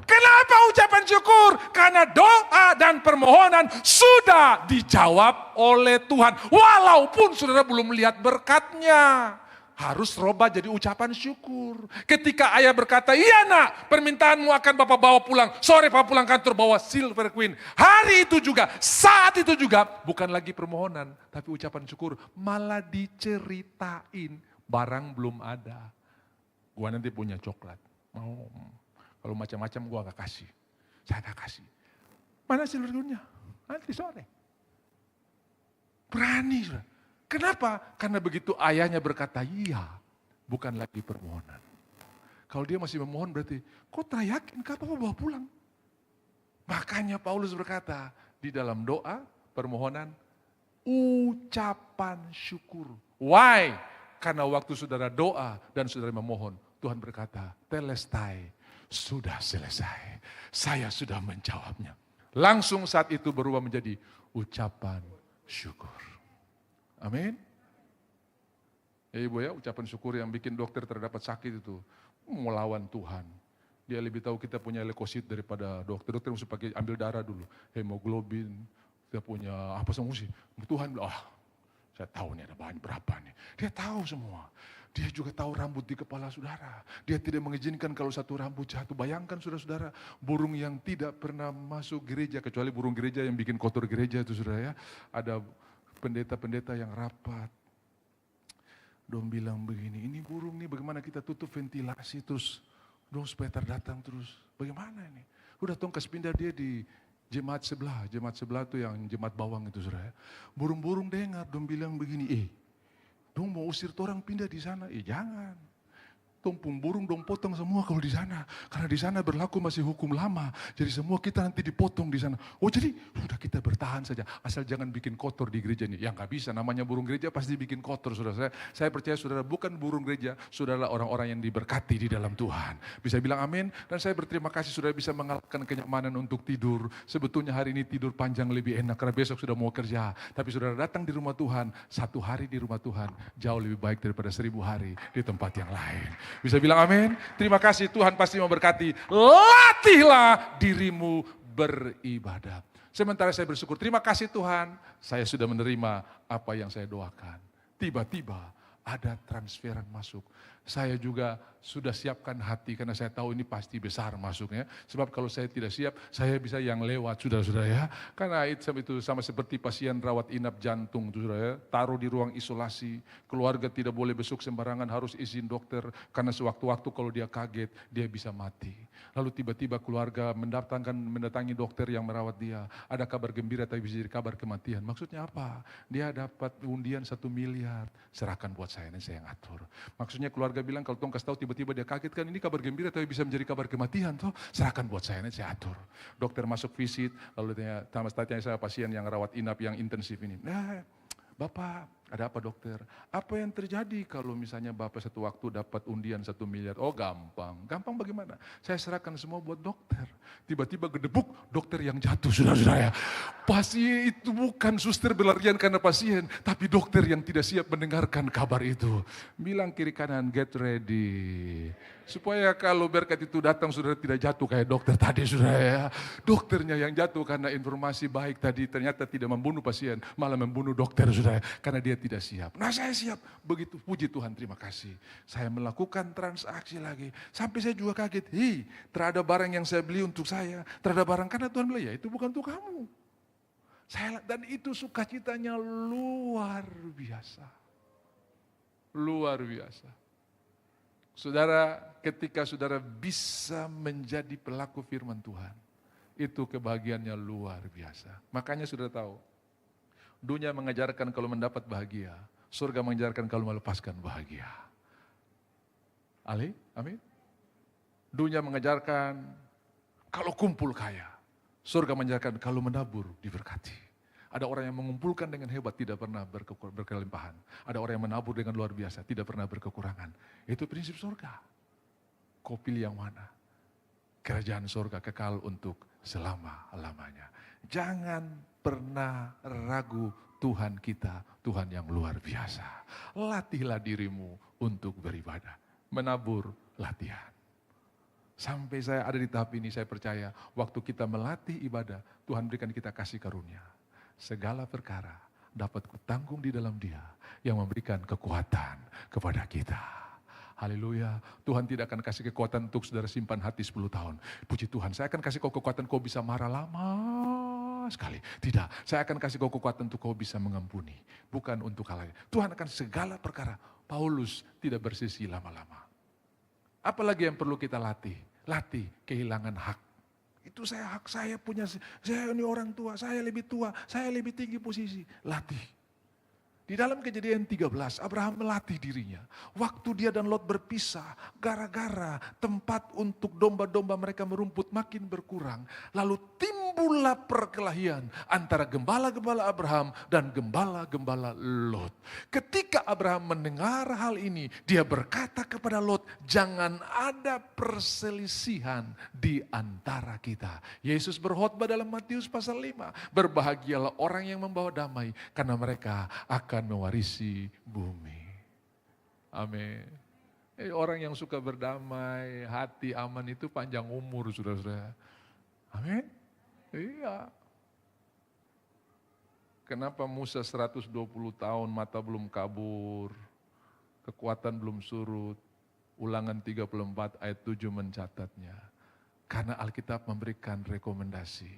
Kenapa ucapan syukur? Karena doa dan permohonan sudah dijawab oleh Tuhan. Walaupun saudara belum melihat berkatnya. Harus robah jadi ucapan syukur. Ketika ayah berkata, iya nak, permintaanmu akan Bapak bawa pulang. Sore Bapak pulang kantor bawa Silver Queen. Hari itu juga, saat itu juga, bukan lagi permohonan, tapi ucapan syukur. Malah diceritain, barang belum ada. Gua nanti punya coklat. Mau, kalau macam-macam gua gak kasih. Saya gak kasih. Mana Silver Queen-nya? Nanti sore. Berani sudah. Kenapa? Karena begitu ayahnya berkata iya, bukan lagi permohonan. Kalau dia masih memohon berarti, kok yakin Bapak bawa pulang? Makanya Paulus berkata, di dalam doa, permohonan, ucapan syukur. Why? Karena waktu saudara doa dan saudara memohon, Tuhan berkata, telestai, sudah selesai. Saya sudah menjawabnya. Langsung saat itu berubah menjadi ucapan syukur. Amin. Ya ibu ya, ucapan syukur yang bikin dokter terdapat sakit itu melawan Tuhan. Dia lebih tahu kita punya leukosit daripada dokter. Dokter mesti pakai ambil darah dulu, hemoglobin, kita punya apa semua sih. Tuhan bilang, saya tahu nih ada bahan berapa nih. Dia tahu semua. Dia juga tahu rambut di kepala saudara. Dia tidak mengizinkan kalau satu rambut jatuh. Bayangkan saudara-saudara, burung yang tidak pernah masuk gereja, kecuali burung gereja yang bikin kotor gereja itu saudara ya. Ada pendeta-pendeta yang rapat, dong bilang begini, ini burung nih bagaimana kita tutup ventilasi terus, dong supaya terdatang terus, bagaimana ini? Udah tongkas pindah dia di jemaat sebelah itu yang jemaat bawang itu saudara ya. Burung-burung dengar, dong bilang begini, dong mau usir orang pindah di sana, jangan. Tumpung burung dong potong semua kalau di sana. Karena di sana berlaku masih hukum lama. Jadi semua kita nanti dipotong di sana. Oh jadi sudah kita bertahan saja. Asal jangan bikin kotor di gereja ini. Yang gak bisa, namanya burung gereja pasti bikin kotor. Saudara. Saya percaya saudara bukan burung gereja. Saudara orang-orang yang diberkati di dalam Tuhan. Bisa bilang amin. Dan saya berterima kasih saudara bisa mengalahkan kenyamanan untuk tidur. Sebetulnya hari ini tidur panjang lebih enak. Karena besok sudah mau kerja. Tapi saudara datang di rumah Tuhan. 1 hari di rumah Tuhan. Jauh lebih baik daripada 1000 hari di tempat yang lain. Bisa bilang amin? Terima kasih Tuhan pasti memberkati. Latihlah dirimu beribadah. Sementara saya bersyukur, terima kasih Tuhan, saya sudah menerima apa yang saya doakan. Tiba-tiba ada transferan masuk. Saya juga sudah siapkan hati karena saya tahu ini pasti besar masuknya. Sebab kalau saya tidak siap, saya bisa yang lewat, saudara-saudara ya. Karena itu sama seperti pasien rawat inap jantung, saudara ya. Taruh di ruang isolasi, keluarga tidak boleh besuk sembarangan, harus izin dokter. Karena sewaktu-waktu kalau dia kaget, dia bisa mati. Lalu tiba-tiba keluarga mendatangi dokter yang merawat dia. Ada kabar gembira tapi bisa jadi kabar kematian. Maksudnya apa? Dia dapat undian 1 miliar. Serahkan buat saya, ini saya yang atur. Maksudnya keluarga bilang kalau tong kasih tahu tiba-tiba dia kaget kan ini kabar gembira tapi bisa menjadi kabar kematian. Toh serahkan buat saya, ini saya atur. Dokter masuk visit, lalu tanya saya pasien yang rawat inap yang intensif ini. Bapak, ada apa dokter? Apa yang terjadi kalau misalnya Bapak satu waktu dapat undian 1 miliar? Oh gampang. Gampang bagaimana? Saya serahkan semua buat dokter. Tiba-tiba gedebuk, dokter yang jatuh, saudara-saudara ya. Pasien itu bukan suster berlarian karena pasien, tapi dokter yang tidak siap mendengarkan kabar itu. Bilang kiri kanan, get ready. Supaya kalau berkat itu datang, saudara tidak jatuh kayak dokter tadi, saudara ya. Dokternya yang jatuh karena informasi baik tadi ternyata tidak membunuh pasien, malah membunuh dokter, saudara. Karena dia tidak siap. Nah saya siap. Begitu, puji Tuhan, terima kasih. Saya melakukan transaksi lagi. Sampai saya juga kaget. Terhadap barang yang saya beli untuk saya. Terhadap barang, karena Tuhan bilang, ya itu bukan untuk kamu. Dan itu sukacitanya luar biasa. Luar biasa. Saudara, ketika saudara bisa menjadi pelaku firman Tuhan, itu kebahagiaannya luar biasa. Makanya saudara tahu, dunia mengajarkan kalau mendapat bahagia, surga mengajarkan kalau melepaskan bahagia. Amin. Dunia mengajarkan kalau kumpul kaya, surga mengajarkan kalau menabur diberkati. Ada orang yang mengumpulkan dengan hebat, tidak pernah berkelimpahan. Ada orang yang menabur dengan luar biasa, tidak pernah berkekurangan. Itu prinsip surga. Kau pilih yang mana? Kerajaan surga kekal untuk selama-lamanya. Jangan pernah ragu Tuhan kita, Tuhan yang luar biasa. Latihlah dirimu untuk beribadah. Menabur latihan. Sampai saya ada di tahap ini, saya percaya waktu kita melatih ibadah, Tuhan berikan kita kasih karunia. Segala perkara dapat kutanggung di dalam Dia yang memberikan kekuatan kepada kita. Haleluya. Tuhan tidak akan kasih kekuatan untuk saudara simpan hati 10 tahun. Puji Tuhan, saya akan kasih kau kekuatan kau bisa marah lama sekali. Tidak, saya akan kasih kau kekuatan untuk kau bisa mengampuni. Bukan untuk hal lain. Tuhan akan segala perkara. Paulus tidak bersisi lama-lama. Apalagi yang perlu kita latih? Latih kehilangan hak. Itu hak saya punya, saya ini orang tua, saya lebih tua, saya lebih tinggi posisi. Latih. Di dalam Kejadian 13, Abraham melatih dirinya. Waktu dia dan Lot berpisah, gara-gara tempat untuk domba-domba mereka merumput makin berkurang. Lalu timbullah perkelahian antara gembala-gembala Abraham dan gembala-gembala Lot. Ketika Abraham mendengar hal ini, dia berkata kepada Lot, jangan ada perselisihan di antara kita. Yesus berkhotbah dalam Matius pasal 5, berbahagialah orang yang membawa damai, karena mereka akan mewarisi bumi. Amin. Orang yang suka berdamai, hati aman itu panjang umur, saudara-saudara. Amin. Iya. Kenapa Musa 120 tahun mata belum kabur, kekuatan belum surut, Ulangan 34 ayat 7 mencatatnya. Karena Alkitab memberikan rekomendasi.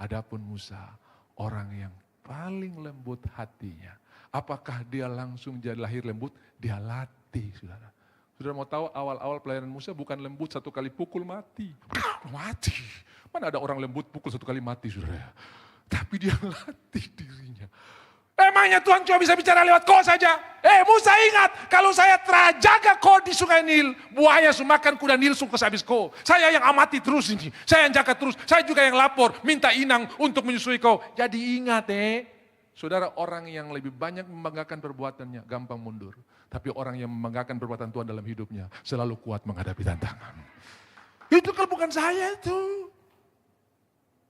Adapun Musa, orang yang paling lembut hatinya. Apakah dia langsung jadi lahir lembut? Dia latih, saudara. Saudara mau tahu awal-awal pelayanan Musa bukan lembut satu kali pukul mati. Mati. Mana ada orang lembut pukul satu kali mati, saudara. Tapi dia latih dirinya. Emangnya Tuhan cuma bisa bicara lewat kau saja? Musa ingat, kalau saya jaga kau di sungai Nil, buaya sumakan kuda Nil sungguh habis kau. Saya yang amati terus ini, saya yang jaga terus, saya juga yang lapor, minta inang untuk menyusui kau. Jadi ingat saudara, orang yang lebih banyak membanggakan perbuatannya, gampang mundur. Tapi orang yang membanggakan perbuatan Tuhan dalam hidupnya, selalu kuat menghadapi tantangan. Itu kalau bukan saya itu.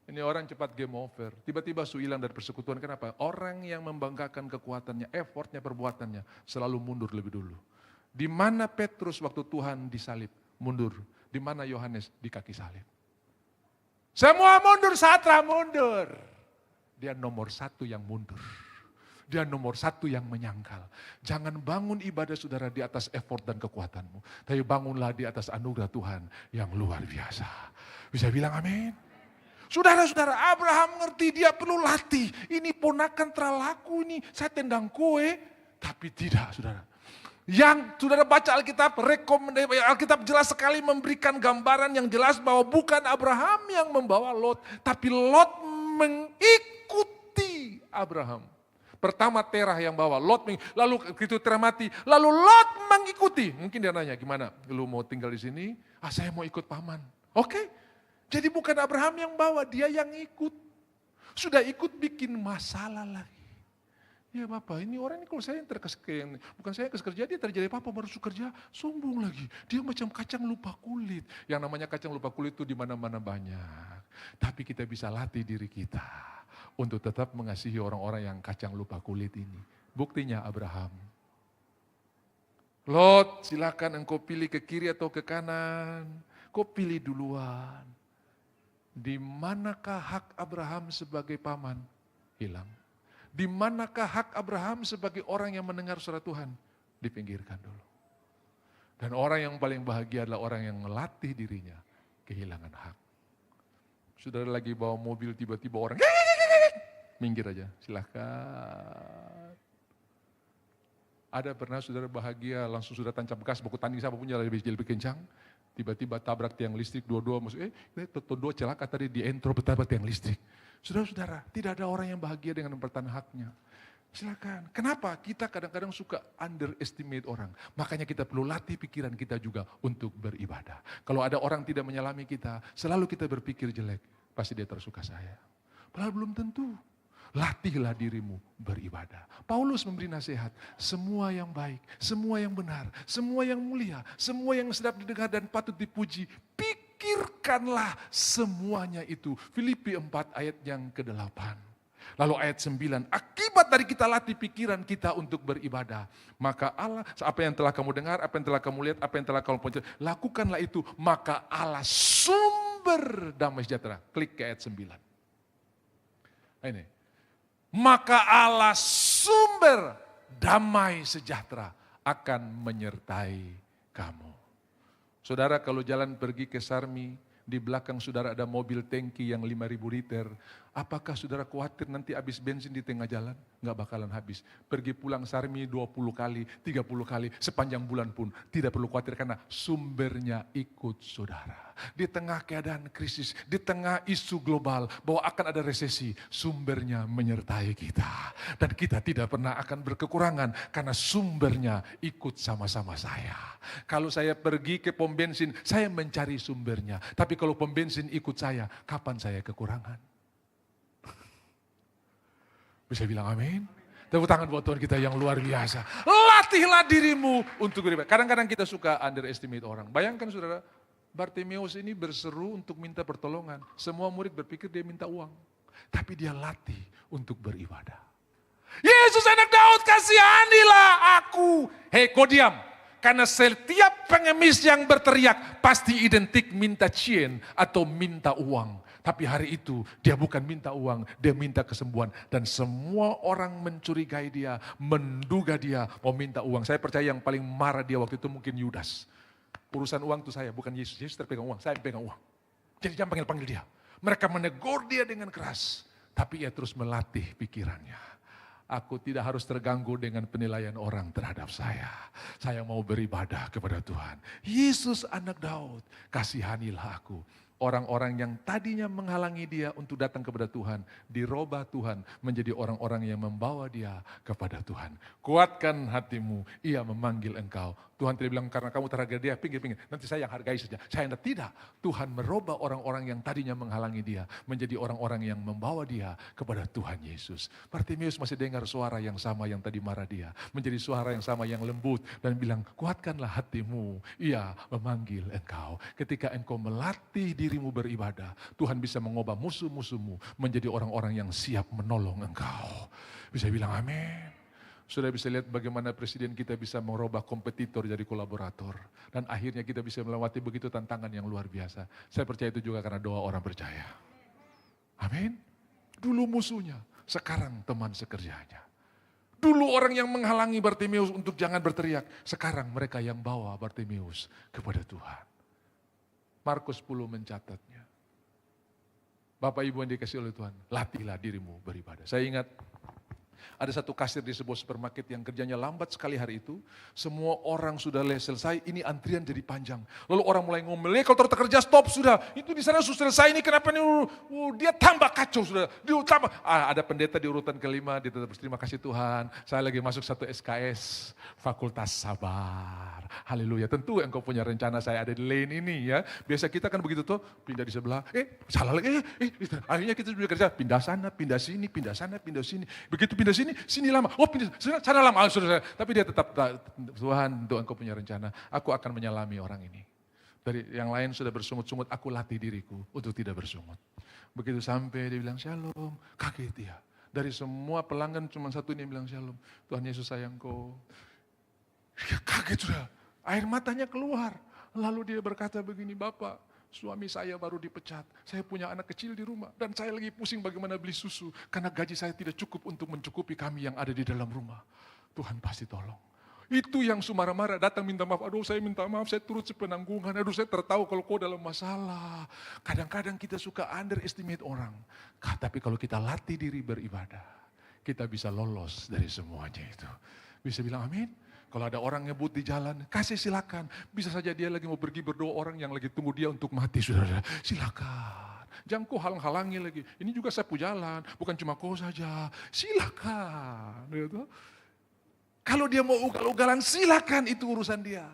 Ini orang cepat game over, tiba-tiba hilang dari persekutuan. Kenapa? Orang yang membanggakan kekuatannya, effortnya, perbuatannya, selalu mundur lebih dulu. Di mana Petrus waktu Tuhan disalib? Mundur. Di mana Yohanes? Di kaki salib. Semua mundur, Satra mundur. Dia nomor satu yang mundur. Dia nomor satu yang menyangkal. Jangan bangun ibadah saudara di atas effort dan kekuatanmu. Tapi bangunlah di atas anugerah Tuhan yang luar biasa. Bisa bilang amin? Saudara-saudara, Abraham ngerti dia perlu latih. Ini ponakan terlaku ini, saya tendang kue. Tapi tidak saudara. Yang saudara baca Alkitab, Alkitab jelas sekali memberikan gambaran yang jelas bahwa bukan Abraham yang membawa Lot. Tapi Lot mengikuti Abraham. Pertama Terah yang bawa, lalu itu Terah mati, lalu Lot mengikuti. Mungkin dia nanya, gimana? Lu mau tinggal di sini? Saya mau ikut paman. Oke. Jadi bukan Abraham yang bawa, dia yang ikut. Sudah ikut bikin masalah lagi. Ya Bapak, ini orang ini kalau saya yang bukan saya yang kerja, dia terjadi apa-apa baru kerja, sombong lagi. Dia macam kacang lupa kulit. Yang namanya kacang lupa kulit itu di mana-mana banyak. Tapi kita bisa latih diri kita untuk tetap mengasihi orang-orang yang kacang lupa kulit ini. Buktinya Abraham. Lot, silakan engkau pilih ke kiri atau ke kanan. Kau pilih duluan. Di manakah hak Abraham sebagai paman? Hilang. Di manakah hak Abraham sebagai orang yang mendengar suara Tuhan? Dipinggirkan dulu. Dan orang yang paling bahagia adalah orang yang melatih dirinya kehilangan hak. Saudara lagi bawa mobil tiba-tiba orang minggir aja, silahkan. Ada pernah saudara bahagia langsung sudah tancap gas, baku tanding siapa punya lebih kencang. Tiba-tiba tabrak tiang listrik, dua-dua dua celaka tadi di entro tabrak tiang listrik. Saudara-saudara, tidak ada orang yang bahagia dengan mempertahankan haknya. Silakan. Kenapa? Kita kadang-kadang suka underestimate orang. Makanya kita perlu latih pikiran kita juga untuk beribadah. Kalau ada orang tidak menyalami kita, selalu kita berpikir jelek, pasti dia tersuka saya. Padahal belum tentu. Latihlah dirimu beribadah. Paulus memberi nasihat, semua yang baik, semua yang benar, semua yang mulia, semua yang sedap didengar dan patut dipuji, pikirkanlah semuanya itu. Filipi 4 ayat yang ke-8. Lalu ayat 9, akibat dari kita latih pikiran kita untuk beribadah. Maka Allah, apa yang telah kamu dengar, apa yang telah kamu lihat, apa yang telah kamu pelajari, lakukanlah itu. Maka Allah sumber damai sejahtera. Klik ke ayat 9. Nah ini. Maka Allah sumber damai sejahtera akan menyertai kamu. Saudara kalau jalan pergi ke Sarmi, di belakang saudara ada mobil tangki yang 5.000 liter. Apakah saudara khawatir nanti habis bensin di tengah jalan? Enggak bakalan habis. Pergi pulang Sarmi 20 kali, 30 kali, sepanjang bulan pun tidak perlu khawatir karena sumbernya ikut saudara. Di tengah keadaan krisis, di tengah isu global bahwa akan ada resesi, sumbernya menyertai kita. Dan kita tidak pernah akan berkekurangan karena sumbernya ikut sama-sama saya. Kalau saya pergi ke pom bensin, saya mencari sumbernya. Tapi kalau pom bensin ikut saya, kapan saya kekurangan? Bisa bilang amin? Tepuk tangan buat Tuhan kita yang luar biasa. Latihlah dirimu untuk beribadah. Kadang-kadang kita suka underestimate orang. Bayangkan saudara, Bartimeus ini berseru untuk minta pertolongan. Semua murid berpikir dia minta uang. Tapi dia latih untuk beribadah. Yesus anak Daud, kasihanilah aku. Hei kau diam. Karena setiap pengemis yang berteriak pasti identik minta cien atau minta uang. Tapi hari itu dia bukan minta uang, dia minta kesembuhan. Dan semua orang mencurigai dia, menduga dia mau minta uang. Saya percaya yang paling marah dia waktu itu mungkin Yudas. Urusan uang itu saya, bukan Yesus. Yesus terpegang uang, saya pegang uang. Jadi jangan panggil-panggil dia. Mereka menegur dia dengan keras. Tapi ia terus melatih pikirannya. Aku tidak harus terganggu dengan penilaian orang terhadap saya. Saya mau beribadah kepada Tuhan. Yesus anak Daud, kasihanilah aku. Orang-orang yang tadinya menghalangi dia untuk datang kepada Tuhan, dirubah Tuhan menjadi orang-orang yang membawa dia kepada Tuhan. Kuatkan hatimu, ia memanggil engkau. Tuhan tidak bilang karena kamu terharga dia, pinggir-pinggir. Nanti saya yang hargai saja. Saya tidak. Tuhan merubah orang-orang yang tadinya menghalangi dia, menjadi orang-orang yang membawa dia kepada Tuhan Yesus. Bartimeus masih dengar suara yang sama yang tadi marah dia. Menjadi suara yang sama yang lembut dan bilang, kuatkanlah hatimu, ia memanggil engkau. Ketika engkau melatih dirimu beribadah, Tuhan bisa mengubah musuh-musuhmu menjadi orang-orang yang siap menolong engkau. Bisa bilang amin. Sudah bisa lihat bagaimana presiden kita bisa merubah kompetitor jadi kolaborator. Dan akhirnya kita bisa melewati begitu tantangan yang luar biasa. Saya percaya itu juga karena doa orang percaya. Amin. Dulu musuhnya, sekarang teman sekerjanya. Dulu orang yang menghalangi Bartimeus untuk jangan berteriak. Sekarang mereka yang bawa Bartimeus kepada Tuhan. Markus 10 mencatatnya. Bapak Ibu yang dikasihi oleh Tuhan, latihlah dirimu beribadah. Saya ingat ada satu kasir di sebuah supermarket yang kerjanya lambat sekali hari itu. Semua orang sudah selesai, ini antrian jadi panjang. Lalu orang mulai ngomel, kalau terkerja stop sudah. Itu di sana sudah selesai, ini kenapa ini? Dia tambah kacau sudah. Dia tambah. Ada pendeta di urutan kelima, dia tetap berterima kasih Tuhan. Saya lagi masuk satu SKS, Fakultas Sabar. Haleluya, tentu engkau punya rencana saya ada di lane ini ya. Biasa kita kan begitu tuh, pindah di sebelah, salah lagi, akhirnya kita sudah kerja, pindah sana, pindah sini, pindah sana, pindah sini. Begitu pindah sini lama, pindah sana lama. Tapi dia tetap, Tuhan untuk engkau punya rencana, aku akan menyalami orang ini. Dari yang lain sudah bersungut-sungut, aku latih diriku untuk tidak bersungut. Begitu sampai dia bilang shalom, kaget dia. Dari semua pelanggan cuma satu ini yang bilang shalom, Tuhan Yesus sayang kau. Dia kaget sudah, air matanya keluar. Lalu dia berkata begini, Bapak, suami saya baru dipecat, saya punya anak kecil di rumah, dan saya lagi pusing bagaimana beli susu, karena gaji saya tidak cukup untuk mencukupi kami yang ada di dalam rumah. Tuhan pasti tolong. Itu yang marah-marah datang minta maaf, aduh saya minta maaf, saya turut sepenanggungan, aduh saya tertahu kalau kau dalam masalah. Kadang-kadang kita suka underestimate orang, tapi kalau kita latih diri beribadah, kita bisa lolos dari semuanya itu. Bisa bilang amin? Kalau ada orang ngebut di jalan, kasih silakan. Bisa saja dia lagi mau pergi berdoa, orang yang lagi tunggu dia untuk mati, saudara. Silakan. Jangan kau halang-halangi lagi. Ini juga sapu jalan, bukan cuma kau saja. Silakan. Gitu. Kalau dia mau ugal-ugalan, silakan, itu urusan dia.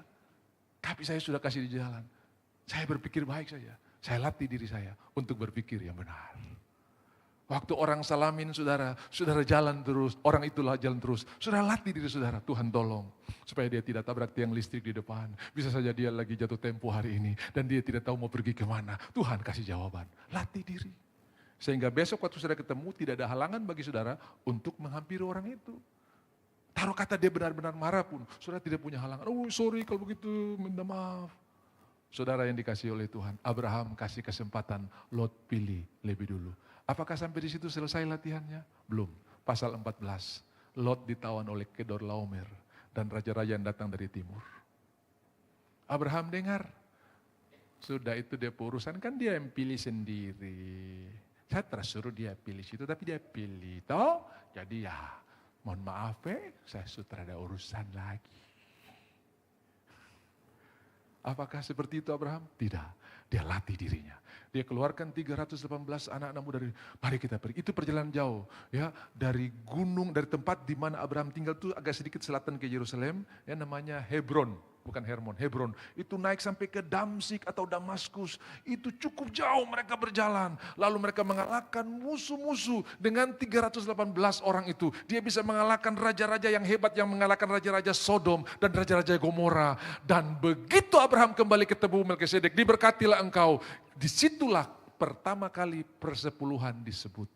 Tapi saya sudah kasih di jalan. Saya berpikir baik saja. Saya latih diri saya untuk berpikir yang benar. Waktu orang salamin saudara jalan terus, orang itulah jalan terus. Saudara latih diri saudara, Tuhan tolong. Supaya dia tidak tabrak tiang listrik di depan. Bisa saja dia lagi jatuh tempo hari ini, dan dia tidak tahu mau pergi kemana. Tuhan kasih jawaban, latih diri. Sehingga besok waktu saudara ketemu, tidak ada halangan bagi saudara untuk menghampiri orang itu. Taruh kata dia benar-benar marah pun, saudara tidak punya halangan. Oh sorry kalau begitu, minta maaf. Saudara yang dikasih oleh Tuhan, Abraham kasih kesempatan, Lot pilih lebih dulu. Apakah sampai di situ selesai latihannya? Belum. Pasal 14, Lot ditawan oleh Kedorlaomer dan raja-raja yang datang dari timur. Abraham dengar, sudah itu dia urusan, kan dia yang pilih sendiri. Saya tersuruh dia pilih situ, tapi dia pilih. Toh, jadi ya, mohon maaf saya sudah ada urusan lagi. Apakah seperti itu Abraham? Tidak. Dia latih dirinya. Dia keluarkan 318 anak-anak muda dari, mari kita pergi. Itu perjalanan jauh, ya, dari gunung, dari tempat di mana Abraham tinggal itu agak sedikit selatan ke Yerusalem, ya, namanya Hebron, bukan Hermon, Hebron. Itu naik sampai ke Damsik atau Damaskus. Itu cukup jauh mereka berjalan. Lalu mereka mengalahkan musuh-musuh dengan 318 orang itu. Dia bisa mengalahkan raja-raja yang hebat yang mengalahkan raja-raja Sodom dan raja-raja Gomora. Dan begitu Abraham kembali ketemu Melkisedek, diberkatilah engkau. Disitulah pertama kali persepuluhan disebut.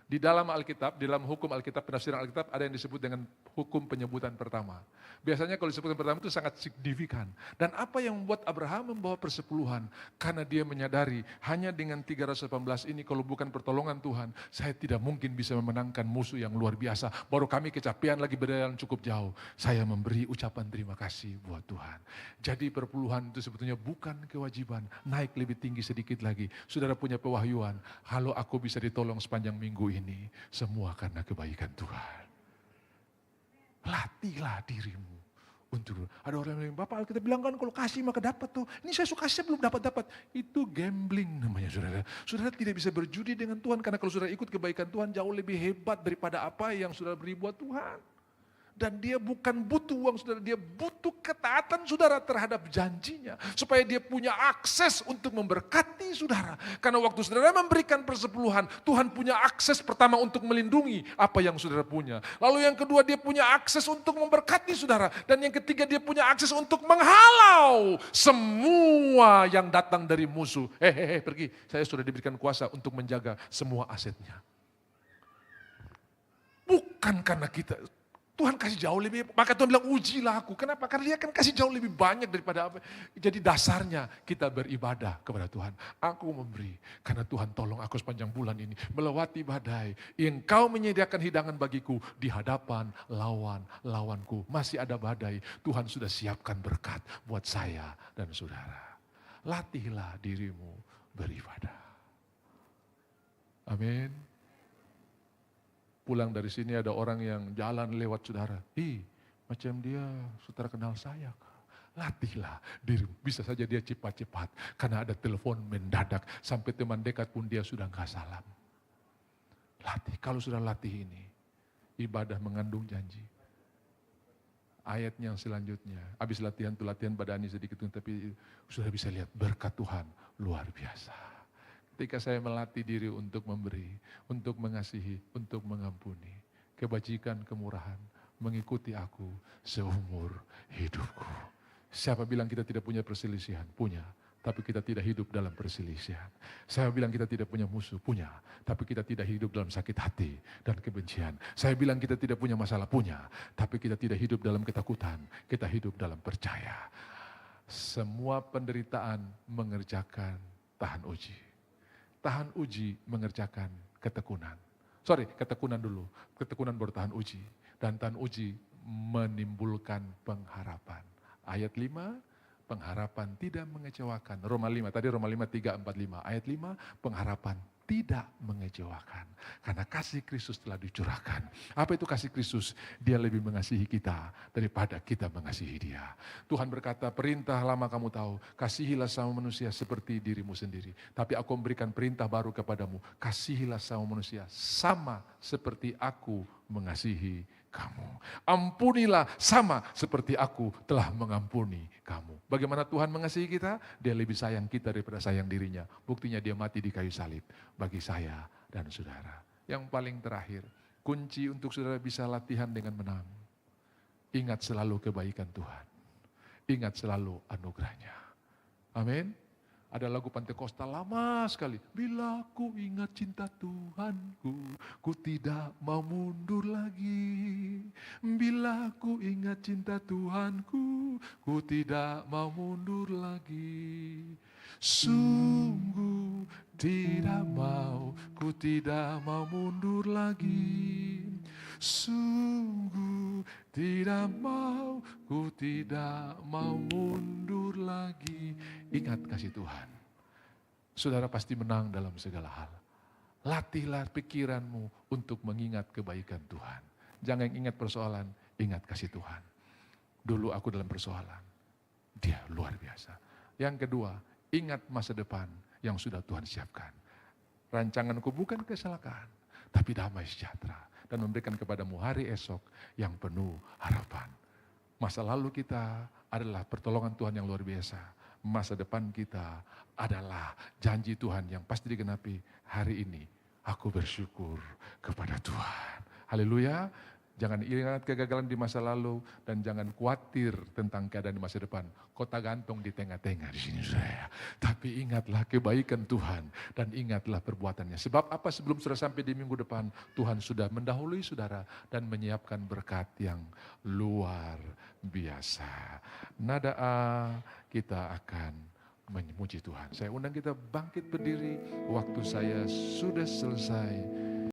Di dalam Alkitab, di dalam hukum Alkitab, penafsiran Alkitab ada yang disebut dengan hukum penyebutan pertama. Biasanya kalau disebutkan pertama itu sangat signifikan. Dan apa yang membuat Abraham membawa persepuluhan? Karena dia menyadari hanya dengan 318 ini kalau bukan pertolongan Tuhan, saya tidak mungkin bisa memenangkan musuh yang luar biasa. Baru kami kecapean lagi berjalan cukup jauh. Saya memberi ucapan terima kasih buat Tuhan. Jadi perpuluhan itu sebetulnya bukan kewajiban. Naik lebih tinggi sedikit lagi. Saudara punya pewahyuan, kalau aku bisa ditolong sepanjang minggu ini, semua karena kebaikan Tuhan. Latihlah dirimu untuk. Ada orang yang bilang, Bapak kita bilang kan kalau kasih maka dapat tuh. Ini saya suka kasih belum dapat. Itu gambling namanya saudara. Saudara tidak bisa berjudi dengan Tuhan karena kalau saudara ikut kebaikan Tuhan jauh lebih hebat daripada apa yang saudara beri buat Tuhan. Dan dia bukan butuh uang saudara, dia butuh ketaatan saudara terhadap janjinya. Supaya dia punya akses untuk memberkati saudara. Karena waktu saudara memberikan persepuluhan, Tuhan punya akses pertama untuk melindungi apa yang saudara punya. Lalu yang kedua dia punya akses untuk memberkati saudara. Dan yang ketiga dia punya akses untuk menghalau semua yang datang dari musuh. Pergi, saya sudah diberikan kuasa untuk menjaga semua asetnya. Bukan karena kita. Tuhan kasih jauh lebih, maka Tuhan bilang ujilah aku. Kenapa? Karena dia akan kasih jauh lebih banyak daripada apa. Jadi dasarnya kita beribadah kepada Tuhan. Aku memberi, karena Tuhan tolong aku sepanjang bulan ini. Melewati badai, Engkau menyediakan hidangan bagiku di hadapan lawanku. Masih ada badai, Tuhan sudah siapkan berkat buat saya dan saudara. Latihlah dirimu beribadah. Amin. Pulang dari sini ada orang yang jalan lewat saudara. Macam dia saudara kenal saya. Latihlah dirimu. Bisa saja dia cepat-cepat. Karena ada telepon mendadak. Sampai teman dekat pun dia sudah gak salam. Latih. Kalau sudah latih ini. Ibadah mengandung janji. Ayatnya yang selanjutnya. Habis latihan itu latihan badani sedikit. Tapi sudah bisa lihat berkat Tuhan luar biasa. Ketika saya melatih diri untuk memberi, untuk mengasihi, untuk mengampuni. Kebajikan, kemurahan, mengikuti aku seumur hidupku. Siapa bilang kita tidak punya perselisihan? Punya. Tapi kita tidak hidup dalam perselisihan. Saya bilang kita tidak punya musuh? Punya. Tapi kita tidak hidup dalam sakit hati dan kebencian. Saya bilang kita tidak punya masalah? Punya. Tapi kita tidak hidup dalam ketakutan. Kita hidup dalam percaya. Semua penderitaan mengerjakan tahan uji. Tahan uji mengerjakan ketekunan. Ketekunan dulu. Ketekunan baru tahan uji. Dan tahan uji menimbulkan pengharapan. Ayat 5, pengharapan tidak mengecewakan. Roma 5, tadi Roma 5, 3, 4, 5. Ayat 5, pengharapan tidak mengecewakan. Karena kasih Kristus telah dicurahkan. Apa itu kasih Kristus? Dia lebih mengasihi kita daripada kita mengasihi dia. Tuhan berkata, perintah lama kamu tahu, kasihilah sama manusia seperti dirimu sendiri. Tapi aku memberikan perintah baru kepadamu, kasihilah sama manusia sama seperti aku mengasihi kamu. Ampunilah sama seperti aku telah mengampuni kamu. Bagaimana Tuhan mengasihi kita? Dia lebih sayang kita daripada sayang dirinya. Buktinya dia mati di kayu salib bagi saya dan saudara. Yang paling terakhir, kunci untuk saudara bisa latihan dengan menang. Ingat selalu kebaikan Tuhan. Ingat selalu anugerahnya. Amin. Ada lagu Pantekostal lama sekali. Bila ku ingat cinta Tuhanku, ku tidak mau mundur lagi. Bila ku ingat cinta Tuhanku, ku tidak mau mundur lagi. Sungguh tidak mau, ku tidak mau mundur lagi. Sungguh tidak mau, ku tidak mau mundur lagi. Ingat kasih Tuhan. Saudara pasti menang dalam segala hal. Latihlah pikiranmu untuk mengingat kebaikan Tuhan. Jangan ingat persoalan, ingat kasih Tuhan. Dulu aku dalam persoalan, dia luar biasa. Yang kedua, ingat masa depan yang sudah Tuhan siapkan. Rancanganku bukan kecelakaan, tapi damai sejahtera. Dan memberikan kepadamu hari esok yang penuh harapan. Masa lalu kita adalah pertolongan Tuhan yang luar biasa. Masa depan kita adalah janji Tuhan yang pasti digenapi. Hari ini aku bersyukur kepada Tuhan. Haleluya. Jangan ingat kegagalan di masa lalu dan jangan khawatir tentang keadaan di masa depan. Kota gantung di tengah-tengah di sini saya. Tapi ingatlah kebaikan Tuhan dan ingatlah perbuatannya. Sebab apa sebelum saudara sampai di minggu depan, Tuhan sudah mendahului saudara dan menyiapkan berkat yang luar biasa. Nada A, kita akan memuji Tuhan. Saya undang kita bangkit berdiri, waktu saya sudah selesai.